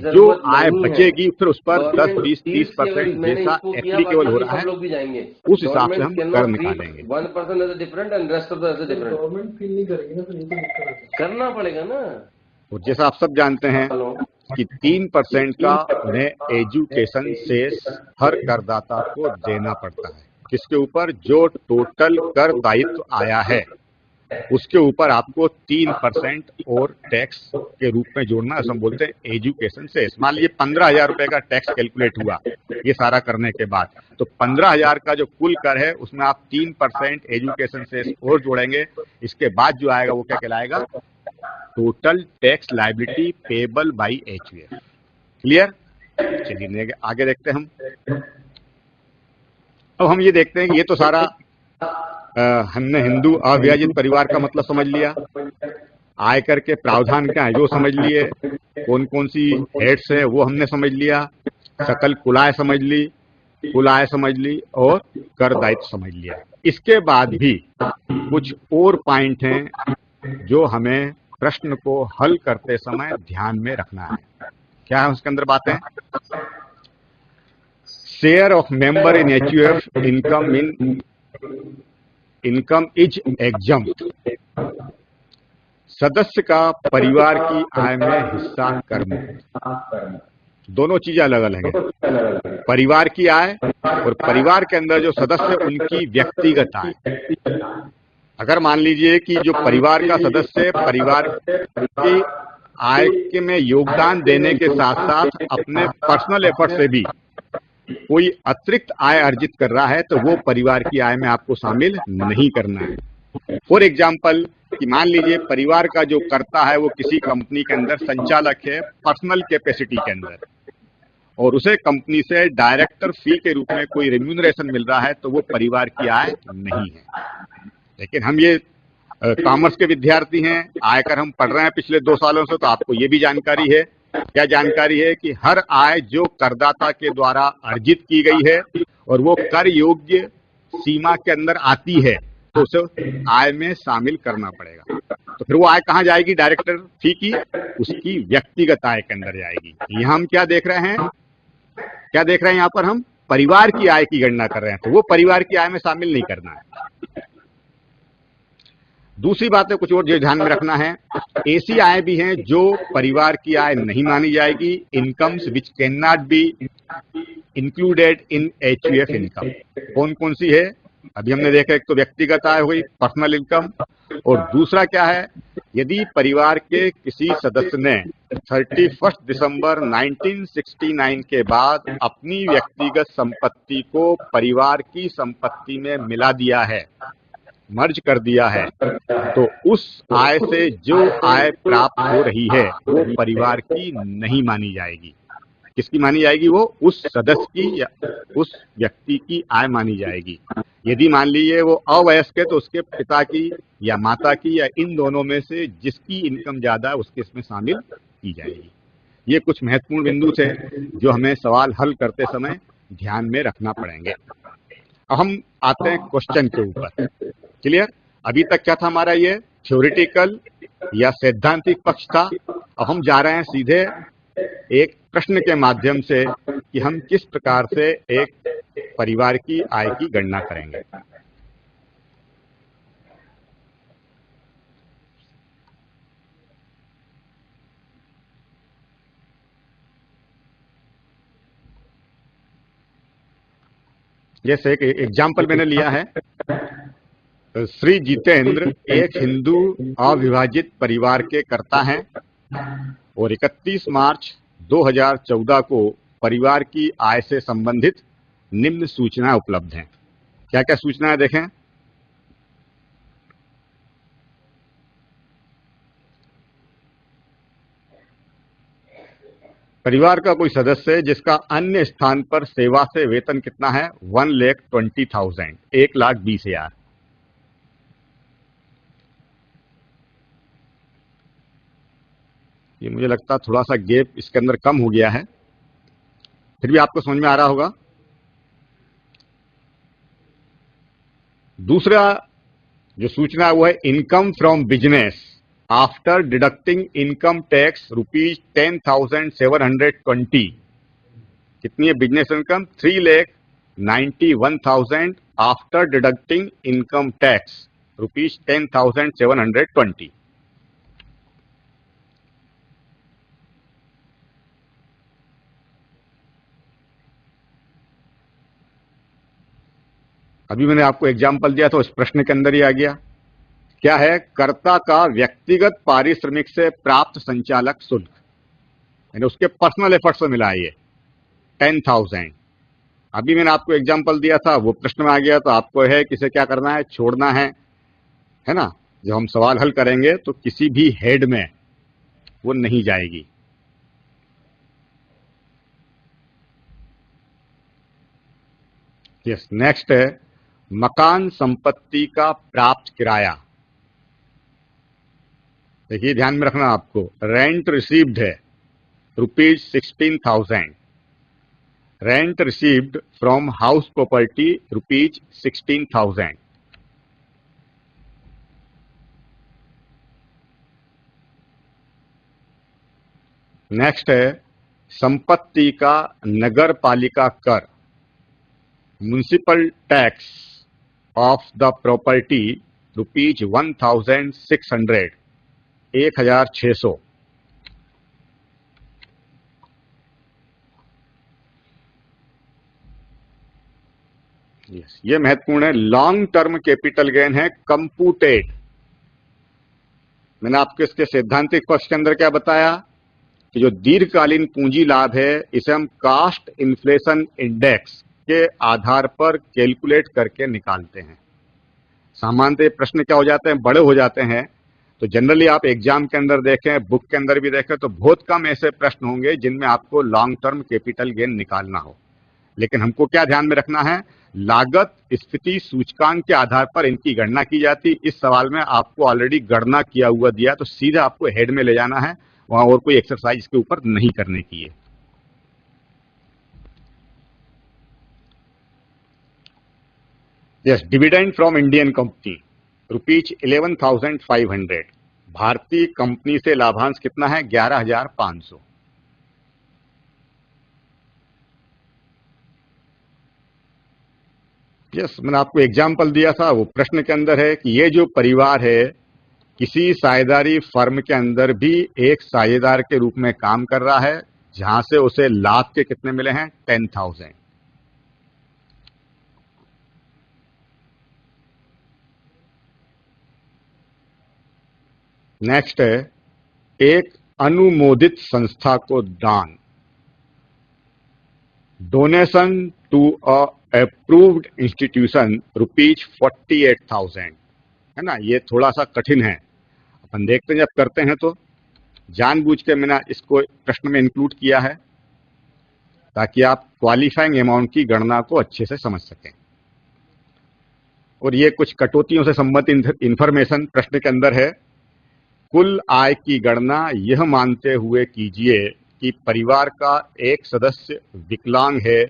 जो आय बचेगी फिर उस पर 10, 20, 30% जैसा एप्लीकेबल हो रहा है उस हिसाब से हम कर निकालेंगे। 1% करना पड़ेगा ना। और जैसा आप सब जानते हैं कि 3% का उन्हें एजुकेशन सेस हर करदाता को देना पड़ता है, जिसके ऊपर जो टोटल कर दायित्व आया है उसके ऊपर आपको 3% और टैक्स के रूप में जोड़ना है। हम बोलते हैं एजुकेशन सेस। मान लीजिए 15,000 रुपए का टैक्स कैलकुलेट हुआ ये सारा करने के बाद, तो 15,000 का जो कुल कर है उसमें आप 3% एजुकेशन सेस और जोड़ेंगे। इसके बाद जो आएगा वो क्या कहलाएगा, total tax liability payable by HUF। Clear. चलिए आगे देखते हैं हम। अब हम ये देखते हैं कि ये तो सारा हमने हिंदू अविभाजित परिवार का मतलब समझ लिया, आयकर के प्रावधान क्या है जो समझ लिए, कौन कौन सी हेड्स है वो हमने समझ लिया, सकल कुल आय समझ ली, कुल आय समझ ली और कर दायित्व समझ लिया। इसके बाद भी कुछ और पॉइंट हैं जो हमें प्रश्न को हल करते समय ध्यान में रखना है। क्या है उसके अंदर बातें, share of member in HUF income is exempt. सदस्य का परिवार की आय में हिस्सा कर मुक्त। दोनों चीजें अलग अलग हैं, परिवार की आय और परिवार के अंदर जो सदस्य उनकी व्यक्तिगत आय। अगर मान लीजिए कि जो परिवार का सदस्य परिवार की आय के में योगदान देने के साथ साथ अपने पर्सनल एफर्ट से भी कोई अतिरिक्त आय अर्जित कर रहा है तो वो परिवार की आय में आपको शामिल नहीं करना है। फॉर एग्जाम्पल कि मान लीजिए परिवार का जो कर्ता है वो किसी कंपनी के अंदर संचालक है पर्सनल कैपेसिटी के अंदर, और उसे कंपनी से डायरेक्टर फी के रूप में कोई रेम्यूनरेशन मिल रहा है तो वो परिवार की आय नहीं है। लेकिन हम ये कॉमर्स के विद्यार्थी हैं, आयकर हम पढ़ रहे हैं पिछले 2 सालों से, तो आपको ये भी जानकारी है। क्या जानकारी है कि हर आय जो करदाता के द्वारा अर्जित की गई है और वो कर योग्य सीमा के अंदर आती है तो उसे आय में शामिल करना पड़ेगा। तो फिर वो आय कहाँ जाएगी, डायरेक्टर फी की उसकी व्यक्तिगत आय के अंदर जाएगी। यहाँ हम क्या देख रहे हैं, क्या देख रहे हैं, यहाँ पर हम परिवार की आय की गणना कर रहे हैं, तो वो परिवार की आय में शामिल नहीं करना है। दूसरी बात है कुछ और जो ध्यान में रखना है, ऐसी आय भी हैं जो परिवार की आय नहीं मानी जाएगी, incomes which can not be included in HUF income. कौन कौन सी है, अभी हमने देखा, एक तो व्यक्तिगत आय हुई पर्सनल इनकम, और दूसरा क्या है, यदि परिवार के किसी सदस्य ने 31 दिसंबर 1969 के बाद अपनी व्यक्तिगत संपत्ति को परिवार की संपत्ति में मिला दिया है, मर्ज कर दिया है, तो उस आय से जो आय प्राप्त हो रही है वो परिवार की नहीं मानी जाएगी। किसकी मानी जाएगी? वो उस सदस्य की या उस व्यक्ति की आय मानी जाएगी। यदि मान लीजिए वो अवयस्क है तो उसके पिता की या माता की या इन दोनों में से जिसकी इनकम ज्यादा है उसके इसमें शामिल की जाएगी। ये कुछ महत्वपूर्ण बिंदु थे जो हमें सवाल हल करते समय ध्यान में रखना पड़ेंगे। अब हम आते हैं क्वेश्चन के ऊपर। क्लियर? अभी तक क्या था हमारा? ये थ्योरेटिकल या सैद्धांतिक पक्ष था। अब हम जा रहे हैं सीधे एक प्रश्न के माध्यम से कि हम किस प्रकार से एक परिवार की आय की गणना करेंगे। जैसे एक एग्जाम्पल मैंने लिया है, श्री जितेंद्र एक हिंदू अविभाजित परिवार के कर्ता हैं और 31 मार्च 2014 को परिवार की आय से संबंधित निम्न सूचनाएं उपलब्ध हैं। क्या क्या सूचनाएं देखें। परिवार का कोई सदस्य है जिसका अन्य स्थान पर सेवा से वेतन कितना है? 1,20,000, 1,20,000। ये मुझे लगता है थोड़ा सा गैप इसके अंदर कम हो गया है, फिर भी आपको समझ में आ रहा होगा। दूसरा जो सूचना है वो है income from business after deducting income tax ₹10,720। कितनी है business income? 3,91,000 after deducting income tax ₹10,720। अभी मैंने आपको एग्जाम्पल दिया था, उस प्रश्न के अंदर ही आ गया। क्या है? कर्ता का व्यक्तिगत पारिश्रमिक से प्राप्त संचालक शुल्क, यानी उसके पर्सनल एफर्ट से मिला है ये 10,000। अभी मैंने आपको एग्जाम्पल दिया था, वो प्रश्न में आ गया, तो आपको है किसे क्या करना है? छोड़ना है ना। जब हम सवाल हल करेंगे तो किसी भी हेड में वो नहीं जाएगी। यस, नेक्स्ट है मकान संपत्ति का प्राप्त किराया। देखिए ध्यान में रखना आपको, रेंट रिसीव्ड है ₹16,000, rent received from house property ₹16,000। Next है संपत्ति का नगर पालिका कर, municipal tax of the property ₹1,600, 1,600। ये महत्वपूर्ण है। लॉन्ग टर्म कैपिटल गेन है कंप्यूटेड। मैंने आपको इसके सैद्धांतिक पक्ष के अंदर क्या बताया कि जो दीर्घकालीन पूंजी लाभ है इसे हम कास्ट इन्फ्लेशन इंडेक्स के आधार पर कैलकुलेट करके निकालते हैं। सामान्यतः प्रश्न क्या हो जाते हैं? बड़े हो जाते हैं। तो जनरली आप एग्जाम के अंदर देखें, बुक के अंदर भी देखें, तो बहुत कम ऐसे प्रश्न होंगे जिनमें आपको लॉन्ग टर्म कैपिटल गेन निकालना हो। लेकिन हमको क्या ध्यान में रखना है? लागत स्फीति सूचकांक के आधार पर इनकी गणना की जाती। इस सवाल में आपको ऑलरेडी गणना किया हुआ दिया, तो सीधा आपको हेड में ले जाना है, वहां और कोई एक्सरसाइज इसके ऊपर नहीं करने की है। Yes, dividend from Indian company ₹11,500। भारतीय कंपनी से लाभांश कितना है? 11,500। यस, मैंने आपको एग्जाम्पल दिया था, वो प्रश्न के अंदर है कि ये जो परिवार है किसी साझेदारी फर्म के अंदर भी एक साझेदार के रूप में काम कर रहा है, जहां से उसे लाभ के कितने मिले हैं? 10,000। नेक्स्ट है एक अनुमोदित संस्था को दान, donation to a approved institution ₹48,000, है ना। ये थोड़ा सा कठिन है, अपन देखते हैं जब करते हैं तो। जानबूझ के मैंने इसको प्रश्न में इंक्लूड किया है ताकि आप क्वालिफाइंग अमाउंट की गणना को अच्छे से समझ सकें। और ये कुछ कटौतियों से संबंधित इंफॉर्मेशन प्रश्न के अंदर है। कुल आय की गणना यह मानते हुए कीजिए कि परिवार का एक सदस्य विकलांग है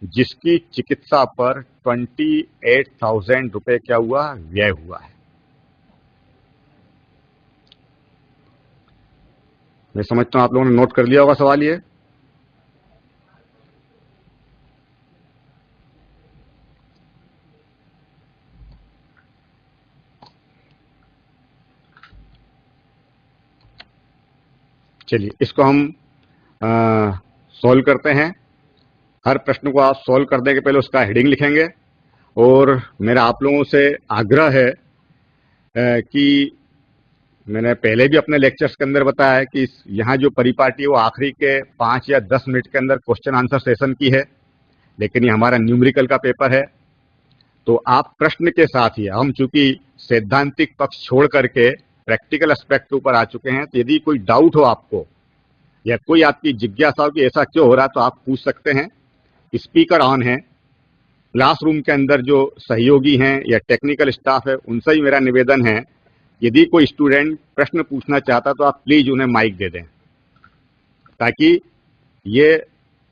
जिसकी चिकित्सा पर 28,000 रुपए क्या हुआ, व्यय हुआ है। मैं समझता हूं आप लोगों ने नोट कर लिया होगा सवाल ये। चलिए इसको हम सॉल्व करते हैं। हर प्रश्न को आप सॉल्व करने के पहले उसका हेडिंग लिखेंगे। और मेरा आप लोगों से आग्रह है कि मैंने पहले भी अपने लेक्चर्स के अंदर बताया है कि यहाँ जो परिपाटी है वो आखिरी के 5 या 10 मिनट के अंदर क्वेश्चन आंसर सेशन की है, लेकिन ये हमारा न्यूमेरिकल का पेपर है। तो आप प्रश्न के साथ ही, हम चूंकि सैद्धांतिक पक्ष छोड़ करके प्रैक्टिकल एस्पेक्ट के ऊपर आ चुके हैं, तो यदि कोई डाउट हो आपको या कोई आपकी जिज्ञासा हो कि ऐसा क्यों हो रहा है तो आप पूछ सकते हैं। स्पीकर ऑन है। क्लासरूम के अंदर जो सहयोगी हैं या टेक्निकल स्टाफ है उनसे ही मेरा निवेदन है, यदि कोई स्टूडेंट प्रश्न पूछना चाहता तो आप प्लीज उन्हें माइक दे दें ताकि ये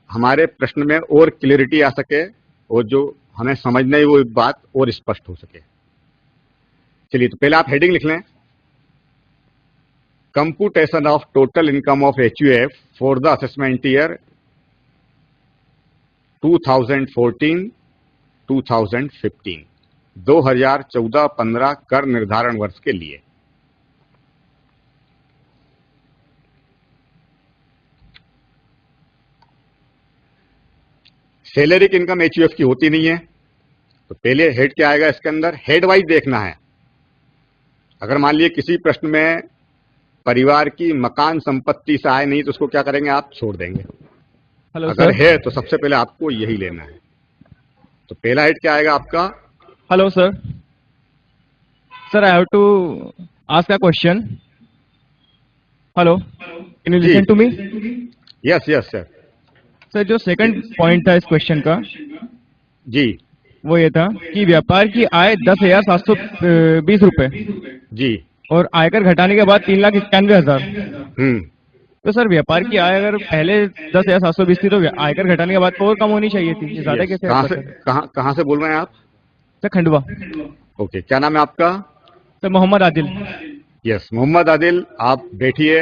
हमारे प्रश्न में और क्लियरिटी आ सके और जो हमें समझना है वो बात और स्पष्ट हो सके। चलिए तो पहले आप हेडिंग लिख लें, computation of total income of HUF for the assessment year 2014-2015, 2014-15 कर निर्धारण वर्ष के लिए। सैलरी की इनकम HUF की होती नहीं है, तो पहले हेड क्या आएगा इसके अंदर, हेड वाइज देखना है। अगर मान लीजिए किसी प्रश्न में परिवार की मकान संपत्ति से आय नहीं तो उसको क्या करेंगे, आप छोड़ देंगे। अगर है तो सबसे पहले आपको यही लेना है। तो पहला हेड क्या आएगा आपका, hello sir. Sir I have to ask a question. Hello, can you listen to me? Yes yes sir. Sir जो सेकंड पॉइंट था इस क्वेश्चन का जी, वो ये था कि व्यापार की आय 10,720 रुपए जी, और आयकर घटाने के बाद 3,91,000। तो सर व्यापार की आय अगर पहले 10,720 थी तो आयकर घटाने के बाद और कम होनी चाहिए थी, ये ज्यादा कैसे? कहाँ से बोल रहे हैं आप? सर खंडवा। ओके, क्या नाम है आपका? सर मोहम्मद आदिल। यस मोहम्मद आदिल, आप बैठिए।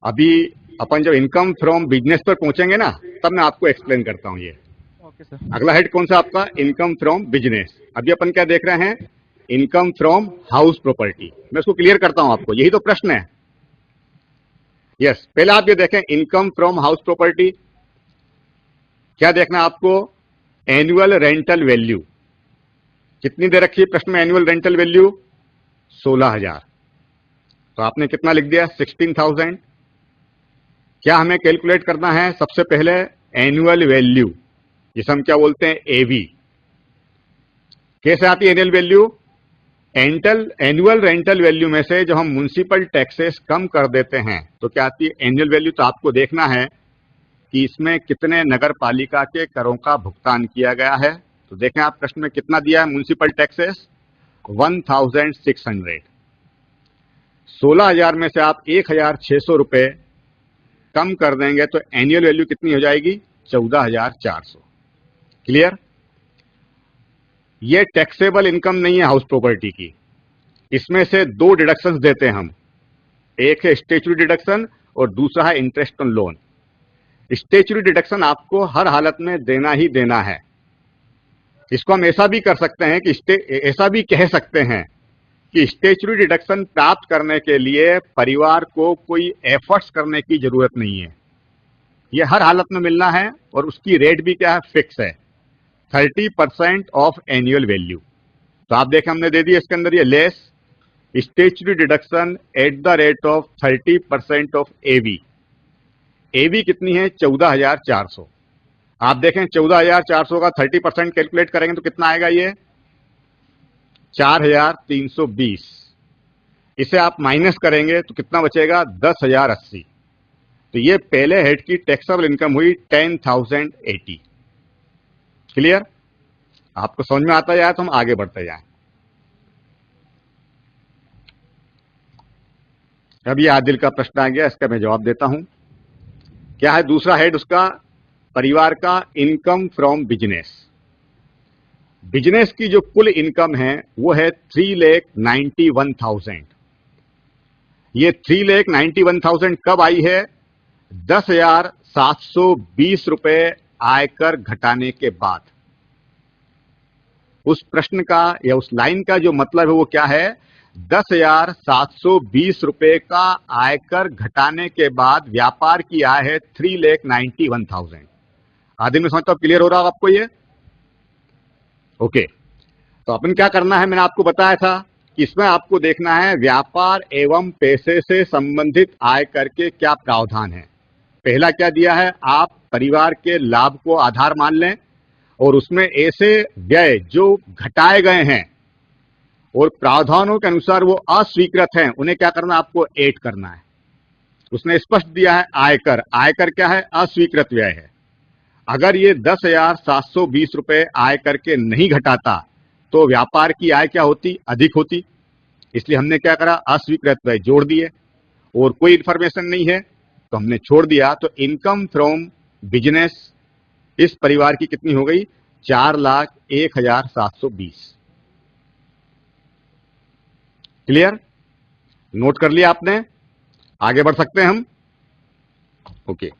अभी अपन जब इनकम फ्रॉम बिजनेस पर पहुंचेंगे ना तब मैं आपको एक्सप्लेन करता हूँ ये। Okay sir. अगला हेड कौन सा आपका, इनकम फ्रॉम बिजनेस। अभी अपन क्या देख रहे हैं, इनकम फ्रॉम हाउस प्रॉपर्टी। मैं उसको क्लियर करता हूं आपको, यही तो प्रश्न है। यस, पहले आप ये देखें इनकम फ्रॉम हाउस प्रॉपर्टी। क्या देखना है आपको, एनुअल रेंटल वैल्यू। कितनी दे रखी है प्रश्न में एनुअल रेंटल वैल्यू? 16,000। तो आपने कितना लिख दिया, 16,000। क्या हमें कैलकुलेट करना है, सबसे पहले एनुअल वैल्यू, जिसे हम क्या बोलते हैं, एवी। कैसे आती है annual value? Annual rental value में से जब हम म्युनिसिपल टैक्सेस कम कर देते हैं तो क्या आती है, एनुअल वैल्यू। तो आपको देखना है कि इसमें कितने नगर पालिका के करों का भुगतान किया गया है। तो देखें आप प्रश्न में कितना दिया है म्युनिसिपल टैक्सेस, 1,600। 16,000 में से आप 1,600 रुपए कम कर देंगे तो एनुअल वैल्यू कितनी हो जाएगी, 14,400। क्लियर? ये टैक्सेबल इनकम नहीं है हाउस प्रॉपर्टी की। इसमें से दो डिडक्शंस देते हैं हम, एक है स्टैट्यूटरी डिडक्शन और दूसरा है interest on loan. Statutory deduction आपको हर हालत में देना ही देना है। इसको हम ऐसा भी कर सकते हैं कि ऐसा भी कह सकते हैं कि स्टैट्यूटरी डिडक्शन प्राप्त करने के लिए परिवार को कोई एफर्ट्स करने की जरूरत नहीं है, ये हर हालत में मिलना है। और उसकी रेट भी क्या है, फिक्स है, 30% ऑफ एनुअल वैल्यू। तो आप देखें हमने दे दिया इसके अंदर ये less statutory deduction at the rate of 30% of AV. AV कितनी है? 14,400। आप देखें 14,400 का 30% कैलकुलेट करेंगे तो कितना आएगा? ये 4,320। इसे आप माइनस करेंगे तो कितना बचेगा? 10,080। तो ये पहले हेड की टैक्सेबल इनकम हुई 10,080। क्लियर? आपको समझ में आता जाए तो हम आगे बढ़ते जाएं। अब ये आदिल का प्रश्न आ गया, इसका मैं जवाब देता हूं। क्या है दूसरा हेड उसका? परिवार का इनकम फ्रॉम बिजनेस। बिजनेस की जो कुल इनकम है वो है 3,91,000। ये 3,91,000 कब आई है? 10,720 रुपए आयकर घटाने के बाद। उस प्रश्न का या उस लाइन का जो मतलब है वो क्या है? 10,720 रुपए का आयकर घटाने के बाद व्यापार की आय है 3,91,000। आदि में समझता हूं क्लियर हो रहा होगा आपको ये? ओके, तो अपन क्या करना है? मैंने आपको बताया था कि इसमें आपको देखना है व्यापार एवं पैसे से संबंधित आयकर के क्या प्रावधान है। पहला क्या दिया है? आप परिवार के लाभ को आधार मान लें और उसमें ऐसे व्यय जो घटाए गए हैं और प्रावधानों के अनुसार वो अस्वीकृत हैं उन्हें क्या करना? आपको ऐड करना है। उसने स्पष्ट दिया है आयकर। आयकर क्या है? अस्वीकृत व्यय है। अगर ये 10,720 रुपए आय करके नहीं घटाता तो व्यापार की आय क्या होती? अधिक होती। इसलिए हमने क्या करा? अस्वीकृत व्यय जोड़ दिए और कोई इंफॉर्मेशन नहीं है तो हमने छोड़ दिया। तो इनकम फ्रॉम बिजनेस इस परिवार की कितनी हो गई? 4,01,720। क्लियर? नोट कर लिया आपने? आगे बढ़ सकते हैं हम। ओके,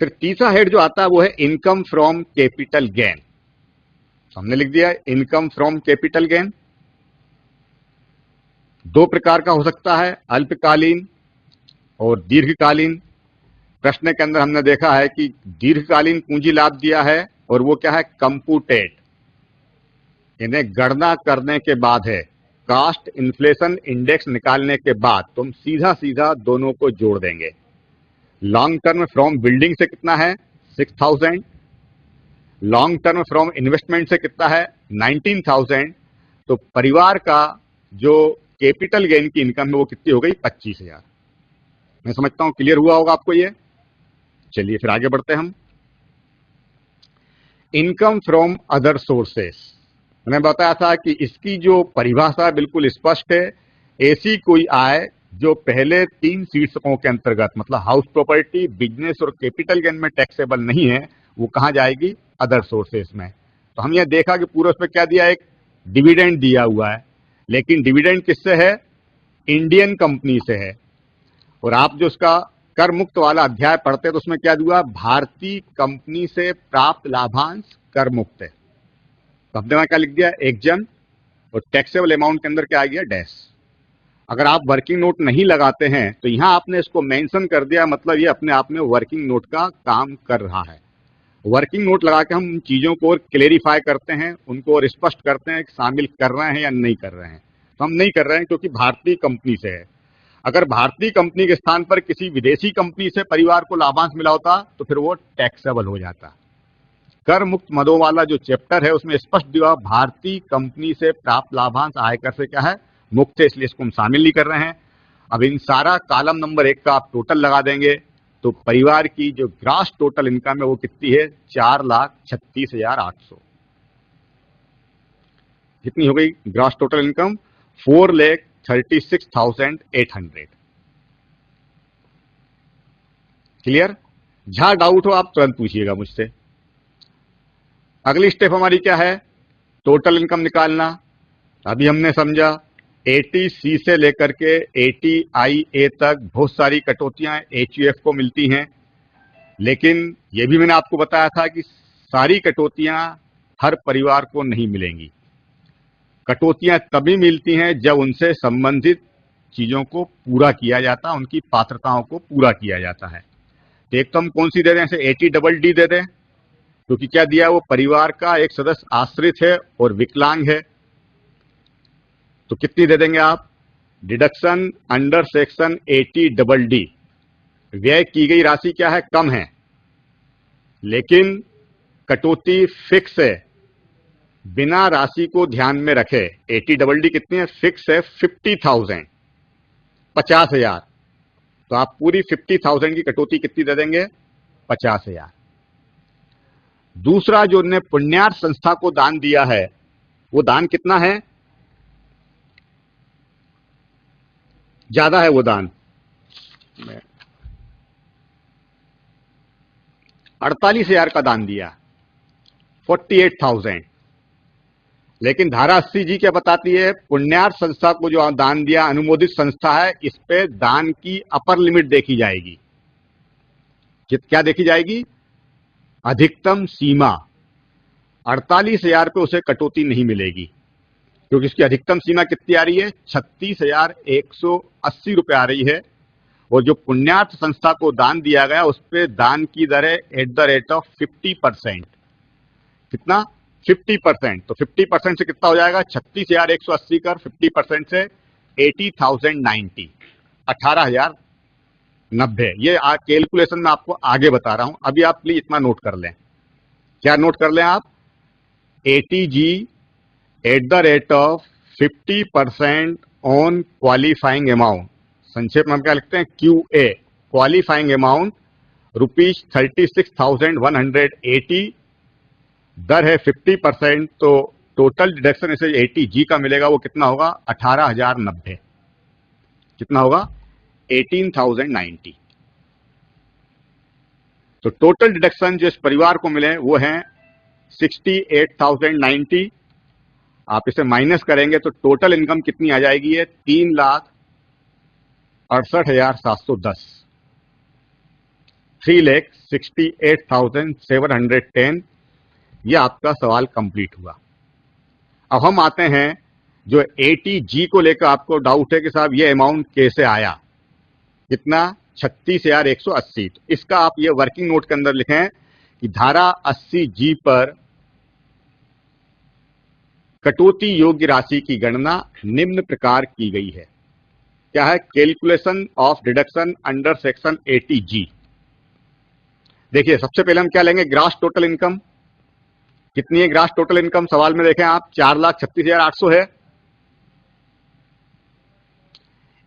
फिर तीसरा हेड जो आता है वो है इनकम फ्रॉम कैपिटल गेन। हमने लिख दिया इनकम फ्रॉम कैपिटल गेन। दो प्रकार का हो सकता है, अल्पकालीन और दीर्घकालीन। प्रश्न के अंदर हमने देखा है कि दीर्घकालीन पूंजी लाभ दिया है और वो क्या है? कंप्यूटेड, इन्हें गणना करने के बाद है। कास्ट इन्फ्लेशन इंडेक्स निकालने के बाद तुम सीधा सीधा दोनों को जोड़ देंगे। लॉन्ग टर्म फ्रॉम बिल्डिंग से कितना है? 6,000। लॉन्ग टर्म फ्रॉम इन्वेस्टमेंट से कितना है? 19,000। तो परिवार का जो कैपिटल गेन की इनकम है वो कितनी हो गई? 25,000। मैं समझता हूं क्लियर हुआ होगा आपको ये। चलिए फिर आगे बढ़ते हैं हम। इनकम फ्रॉम अदर सोर्सेस, मैंने बताया था कि इसकी जो परिभाषा बिल्कुल स्पष्ट है। ऐसी कोई आय जो पहले 3 शीर्षकों के अंतर्गत मतलब हाउस प्रॉपर्टी, बिजनेस और कैपिटल गेन में टैक्सेबल नहीं है वो कहां जाएगी? अदर सोर्सेस में। तो हम ये देखा कि पूरा उसमें क्या दिया? एक डिविडेंड दिया हुआ है, लेकिन डिविडेंड किससे है? इंडियन कंपनी से है। और आप जो उसका कर मुक्त वाला अध्याय पढ़ते हैं तो उसमें क्या दिया? भारतीय कंपनी से प्राप्त लाभांश कर मुक्त है। तो हमने वहां क्या लिख दिया? एग्जम, और टैक्सेबल अमाउंट के अंदर क्या आ गया? डैश। अगर आप वर्किंग नोट नहीं लगाते हैं तो यहां आपने इसको मेंशन कर दिया, मतलब ये अपने आप में वर्किंग नोट का काम कर रहा है। वर्किंग नोट लगा के हम उन चीजों को और क्लेरिफाई करते हैं, उनको और स्पष्ट करते हैं कि शामिल कर रहे हैं या नहीं कर रहे हैं। तो हम नहीं कर रहे हैं क्योंकि भारतीय कंपनी से है। अगर भारतीय कंपनी के स्थान पर किसी विदेशी कंपनी से परिवार को लाभांश मिला होता तो फिर वो टैक्सेबल हो जाता। कर मुक्त मदों वाला जो चैप्टर है उसमें स्पष्ट दिया भारतीय कंपनी से प्राप्त लाभांश आयकर से क्या है? मुक्त है, इसलिए इसको हम शामिल नहीं कर रहे हैं। अब इन सारा कॉलम नंबर 1 का आप टोटल लगा देंगे तो परिवार की जो ग्रास टोटल इनकम है वो कितनी है? 4,36,800। कितनी हो गई ग्रास टोटल इनकम? 4,36,800। क्लियर? जहां डाउट हो आप तुरंत पूछिएगा मुझसे। अगली स्टेप हमारी क्या है? टोटल इनकम निकालना। अभी हमने समझा 80C से लेकर के 80IA तक बहुत सारी कटौतियां HUF को मिलती हैं, लेकिन यह भी मैंने आपको बताया था कि सारी कटौतियां हर परिवार को नहीं मिलेंगी। कटौतियां तभी मिलती हैं जब उनसे संबंधित चीजों को पूरा किया जाता है, उनकी पात्रताओं को पूरा किया जाता है। तो एक तो हम कौन सी दे दें? ऐसे 80DD दे दें, क्योंकि क्या दिया? वो परिवार का एक सदस्य आश्रित है और विकलांग है। तो कितनी दे देंगे आप? डिडक्शन अंडर सेक्शन 80DD, व्यय की गई राशि क्या है? कम है, लेकिन कटौती फिक्स है, बिना राशि को ध्यान में रखे। 80DD कितनी है? फिक्स है 50,000, 50,000। तो आप पूरी 50,000 की कटौती कितनी दे देंगे? 50,000। दूसरा, जो उन्होंने पुण्यार्थ संस्था को दान दिया है, वो दान कितना है? ज्यादा है वो दान, 48,000 का दान दिया, 48,000। लेकिन धारा 80G क्या बताती है? पुण्यार्थ संस्था को जो दान दिया, अनुमोदित संस्था है, इस पे दान की अपर लिमिट देखी जाएगी। क्या देखी जाएगी? अधिकतम सीमा। 48,000 पे उसे कटौती नहीं मिलेगी, क्योंकि इसकी अधिकतम सीमा कितनी आ रही है? 36,180 रुपए आ रही है। और जो पुण्यार्थ संस्था को दान दिया गया, उस पे दान की दर है @50%। कितना? 50%। तो 50% से कितना हो जाएगा? 36,180 कर 50% से 80,090, 18,090। ये कैलकुलेशन में आपको आगे बता रहा हूं, अभी आप प्लीज इतना नोट कर लें। क्या नोट कर लें आप? 80G @50% ऑन क्वालिफाइंग अमाउंट, संक्षेप में हम क्या लिखते हैं? QA, क्वालिफाइंग अमाउंट ₹36,180, दर है 50%। तो टोटल डिडक्शन इसे 80G का मिलेगा, वो कितना होगा? 18,090। कितना होगा? 18,090। तो टोटल डिडक्शन जो इस परिवार को मिले वो है 68,090। आप इसे माइनस करेंगे तो टोटल इनकम कितनी आ जाएगी? है 3,68,710, 3,68,710। ये आपका सवाल कंप्लीट हुआ। अब हम आते हैं जो 80G को लेकर आपको डाउट है कि साहब ये अमाउंट कैसे आया? कितना? 36,180। तो इसका आप ये वर्किंग नोट के अंदर लिखें कि धारा 80G पर कटौती योग्य राशि की गणना निम्न प्रकार की गई है। क्या है? Calculation of deduction under section 80G। देखिए, सबसे पहले हम क्या लेंगे? Grass total income. कितनी है ग्रास टोटल इनकम? सवाल में देखें आप, 4,36,800 है।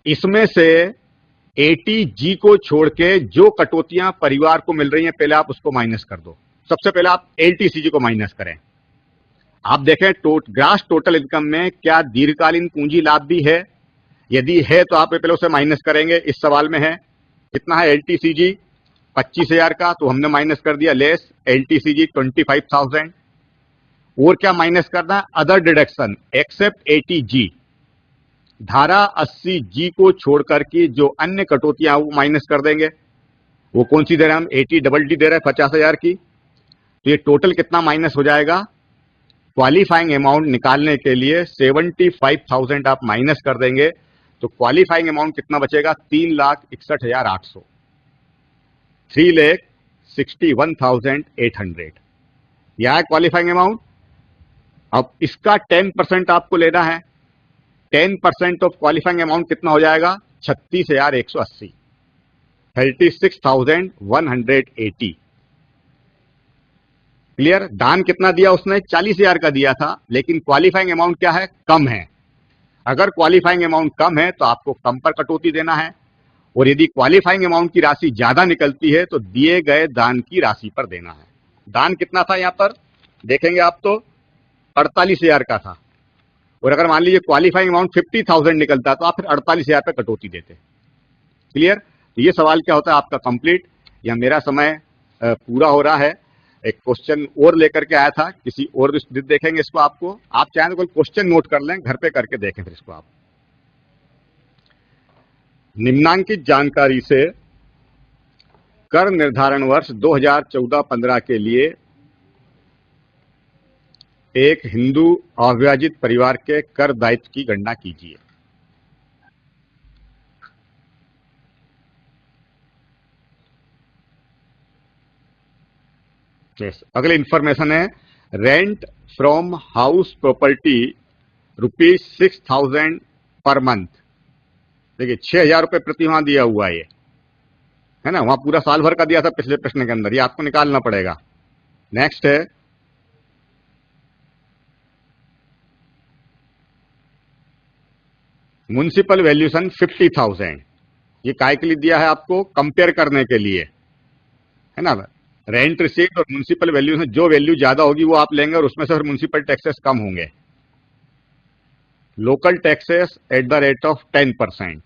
इसमें से 80G को छोड़ के जो कटौतियां परिवार को मिल रही हैं, पहले आप उसको माइनस कर दो। सबसे पहले आप LTCG को माइनस करें। आप देखें ग्रास टोटल इनकम में क्या दीर्घकालीन पूंजी लाभ भी है? यदि है तो आप पहले उसे माइनस करेंगे। इस सवाल में है कितना है LTCG? 25,000 का, तो हमने माइनस कर दिया लेस LTCG 25,000। और क्या माइनस करना है? Other deduction except 80G। धारा 80G को छोड़कर की जो अन्य कटौतियां वो माइनस कर देंगे। वो कौन सी दे रहे हैं हम? 80DD दे रहे हैं 50,000 की। तो ये टोटल कितना माइनस हो जाएगा? क्वालिफाइंग अमाउंट निकालने के लिए 75,000 आप माइनस कर देंगे, तो क्वालिफाइंग अमाउंट कितना बचेगा? 3,61,800, 3,61,800। यह है क्वालिफाइंग अमाउंट। अब इसका 10% आपको लेना है। 10% ऑफ क्वालिफाइंग अमाउंट कितना हो जाएगा? 36,180, 36,180। क्लियर? दान कितना दिया उसने? 40,000 का दिया था, लेकिन क्वालिफाइंग अमाउंट क्या है? कम है। अगर क्वालिफाइंग अमाउंट कम है तो आपको कम पर कटौती देना है, और यदि क्वालिफाइंग अमाउंट की राशि ज्यादा निकलती है तो दिए गए दान की राशि पर देना है। दान कितना था? यहां पर देखेंगे आप तो 48,000 का था, और अगर मान लीजिए क्वालिफाइंग अमाउंट 50,000 निकलता तो आप फिर 48,000 पे कटौती देते। क्लियर? तो ये सवाल क्या होता है आपका कंप्लीट। या मेरा समय पूरा हो रहा है। एक क्वेश्चन और लेकर के आया था, किसी और देखेंगे इसको। आपको आप चाहें तो कोई क्वेश्चन नोट कर लें, घर पे करके देखें फिर इसको आप। निम्नांकित जानकारी से कर निर्धारण वर्ष 2014-15 के लिए एक हिंदू अविभाजित परिवार के कर दायित्व की गणना कीजिए। अगली इंफॉर्मेशन है, rent from house property ₹6,000 per month. देखिए 6,000 रुपये प्रति माह दिया हुआ है ये, है ना। वहां पूरा साल भर का दिया था पिछले प्रश्न के अंदर, ये आपको निकालना पड़ेगा। नेक्स्ट है म्युनिसिपल वैल्यूएशन 50,000। ये काय के लिए दिया है आपको? कंपेयर करने के लिए, है ना। रेंट रिसीट और म्युनिसिपल वैल्यूएशन, जो वैल्यू ज्यादा होगी वो आप लेंगे और उसमें से फिर म्युनिसिपल टैक्सेस कम होंगे। Local taxes eight the rate of 10%।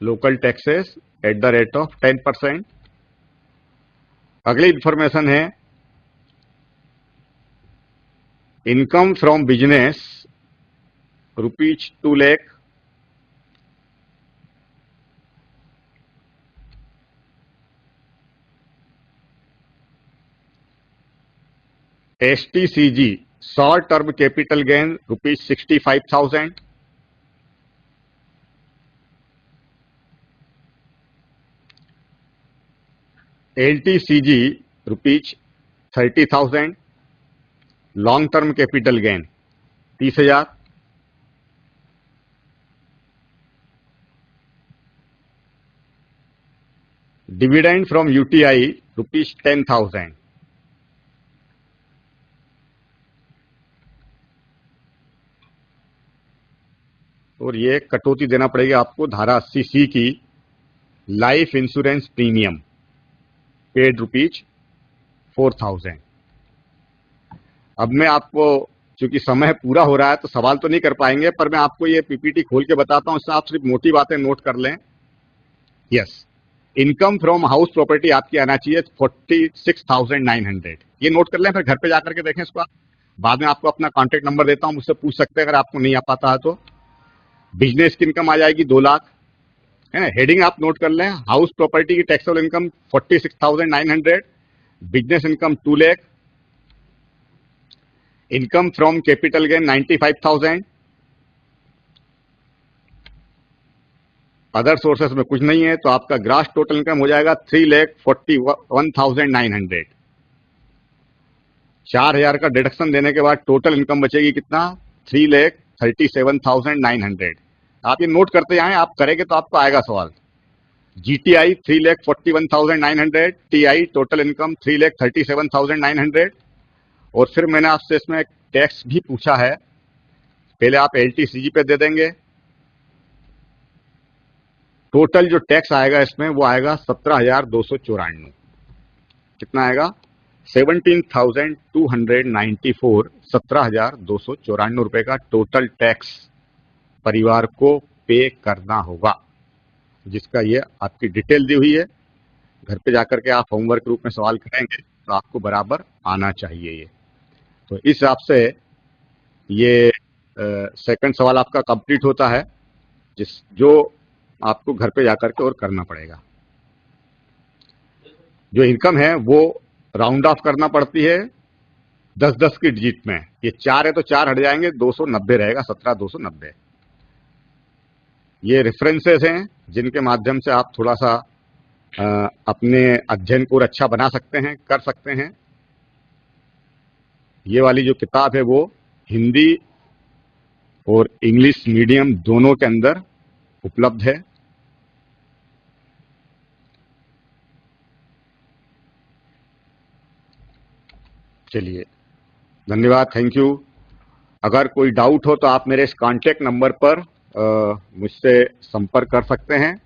Local taxes eight the rate of 10%। अगली इंफॉर्मेशन है income from business ₹2 lakh. STCG short term capital gain ₹65,000। LTCG ₹30,000। Long term capital gain 30,000। Dividend from UTI ₹10,000। और ये कटौती देना पड़ेगी आपको धारा 80C की, लाइफ इंश्योरेंस प्रीमियम पेड ₹4,000। अब मैं आपको, चूंकि समय पूरा हो रहा है तो सवाल तो नहीं कर पाएंगे, पर मैं आपको ये PPT खोल के बताता हूं, इससे आप सिर्फ मोटी बातें नोट कर लें। Yes, income from house property आपकी आना चाहिए 46,900। ये नोट कर लें, फिर घर पे जाकर के देखें इसको आप। बाद में आपको अपना कॉन्टेक्ट नंबर देता हूं, मुझसे पूछ सकते हैं अगर आपको नहीं आ पाता है तो। बिजनेस की इनकम आ जाएगी 2 लाख, है ना। हेडिंग आप नोट कर लें, हाउस प्रॉपर्टी की taxable income 46,900, business income 2 lakh, income from capital gain 95,000, other sources में कुछ नहीं है, तो आपका ग्रास टोटल इनकम हो जाएगा 3,41,900। 4,000 का डिडक्शन देने के बाद टोटल इनकम बचेगी कितना? 3,37,900। आप ये नोट करते जाएं, आप करेंगे तो आपको आएगा सवाल। GTI 3,41,900, TI total income 3,37,900। और फिर मैंने आपसे इसमें टैक्स भी पूछा है, पहले आप LTCG पे दे देंगे। टोटल जो टैक्स आएगा इसमें वो आएगा 17,294। कितना आएगा? 17,294। 17,294 रुपए का टोटल टैक्स परिवार को पे करना होगा, जिसका ये आपकी डिटेल दी हुई है। घर पे जाकर के आप होमवर्क रूप में सवाल करेंगे तो आपको बराबर आना चाहिए ये। तो इस हिसाब से ये सेकंड सवाल आपका कंप्लीट होता है, जो आपको घर पे जाकर के और करना पड़ेगा। जो इनकम है वो राउंड ऑफ करना पड़ती है 10-10 की डिजिट में। ये 4 है तो 4 हट जाएंगे, 290 रहेगा, 17,290। ये रेफरेंसेस हैं जिनके माध्यम से आप थोड़ा सा अपने अध्ययन को और अच्छा बना सकते हैं, कर सकते हैं। ये वाली जो किताब है वो हिंदी और इंग्लिश मीडियम दोनों के अंदर उपलब्ध है। चलिए, धन्यवाद, थैंक यू। अगर कोई डाउट हो तो आप मेरे इस कांटेक्ट नंबर पर मुझसे संपर्क कर सकते हैं।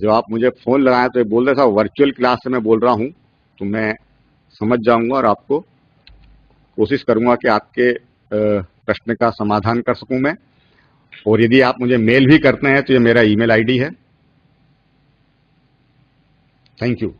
जब आप मुझे फोन लगाएं तो ये बोल रहे साहब वर्चुअल क्लास से मैं बोल रहा हूं, तो मैं समझ जाऊंगा और आपको कोशिश करूंगा कि आपके प्रश्न का समाधान कर सकूं मैं। और यदि आप मुझे मेल भी करते हैं तो ये मेरा ईमेल आईडी है। Thank you.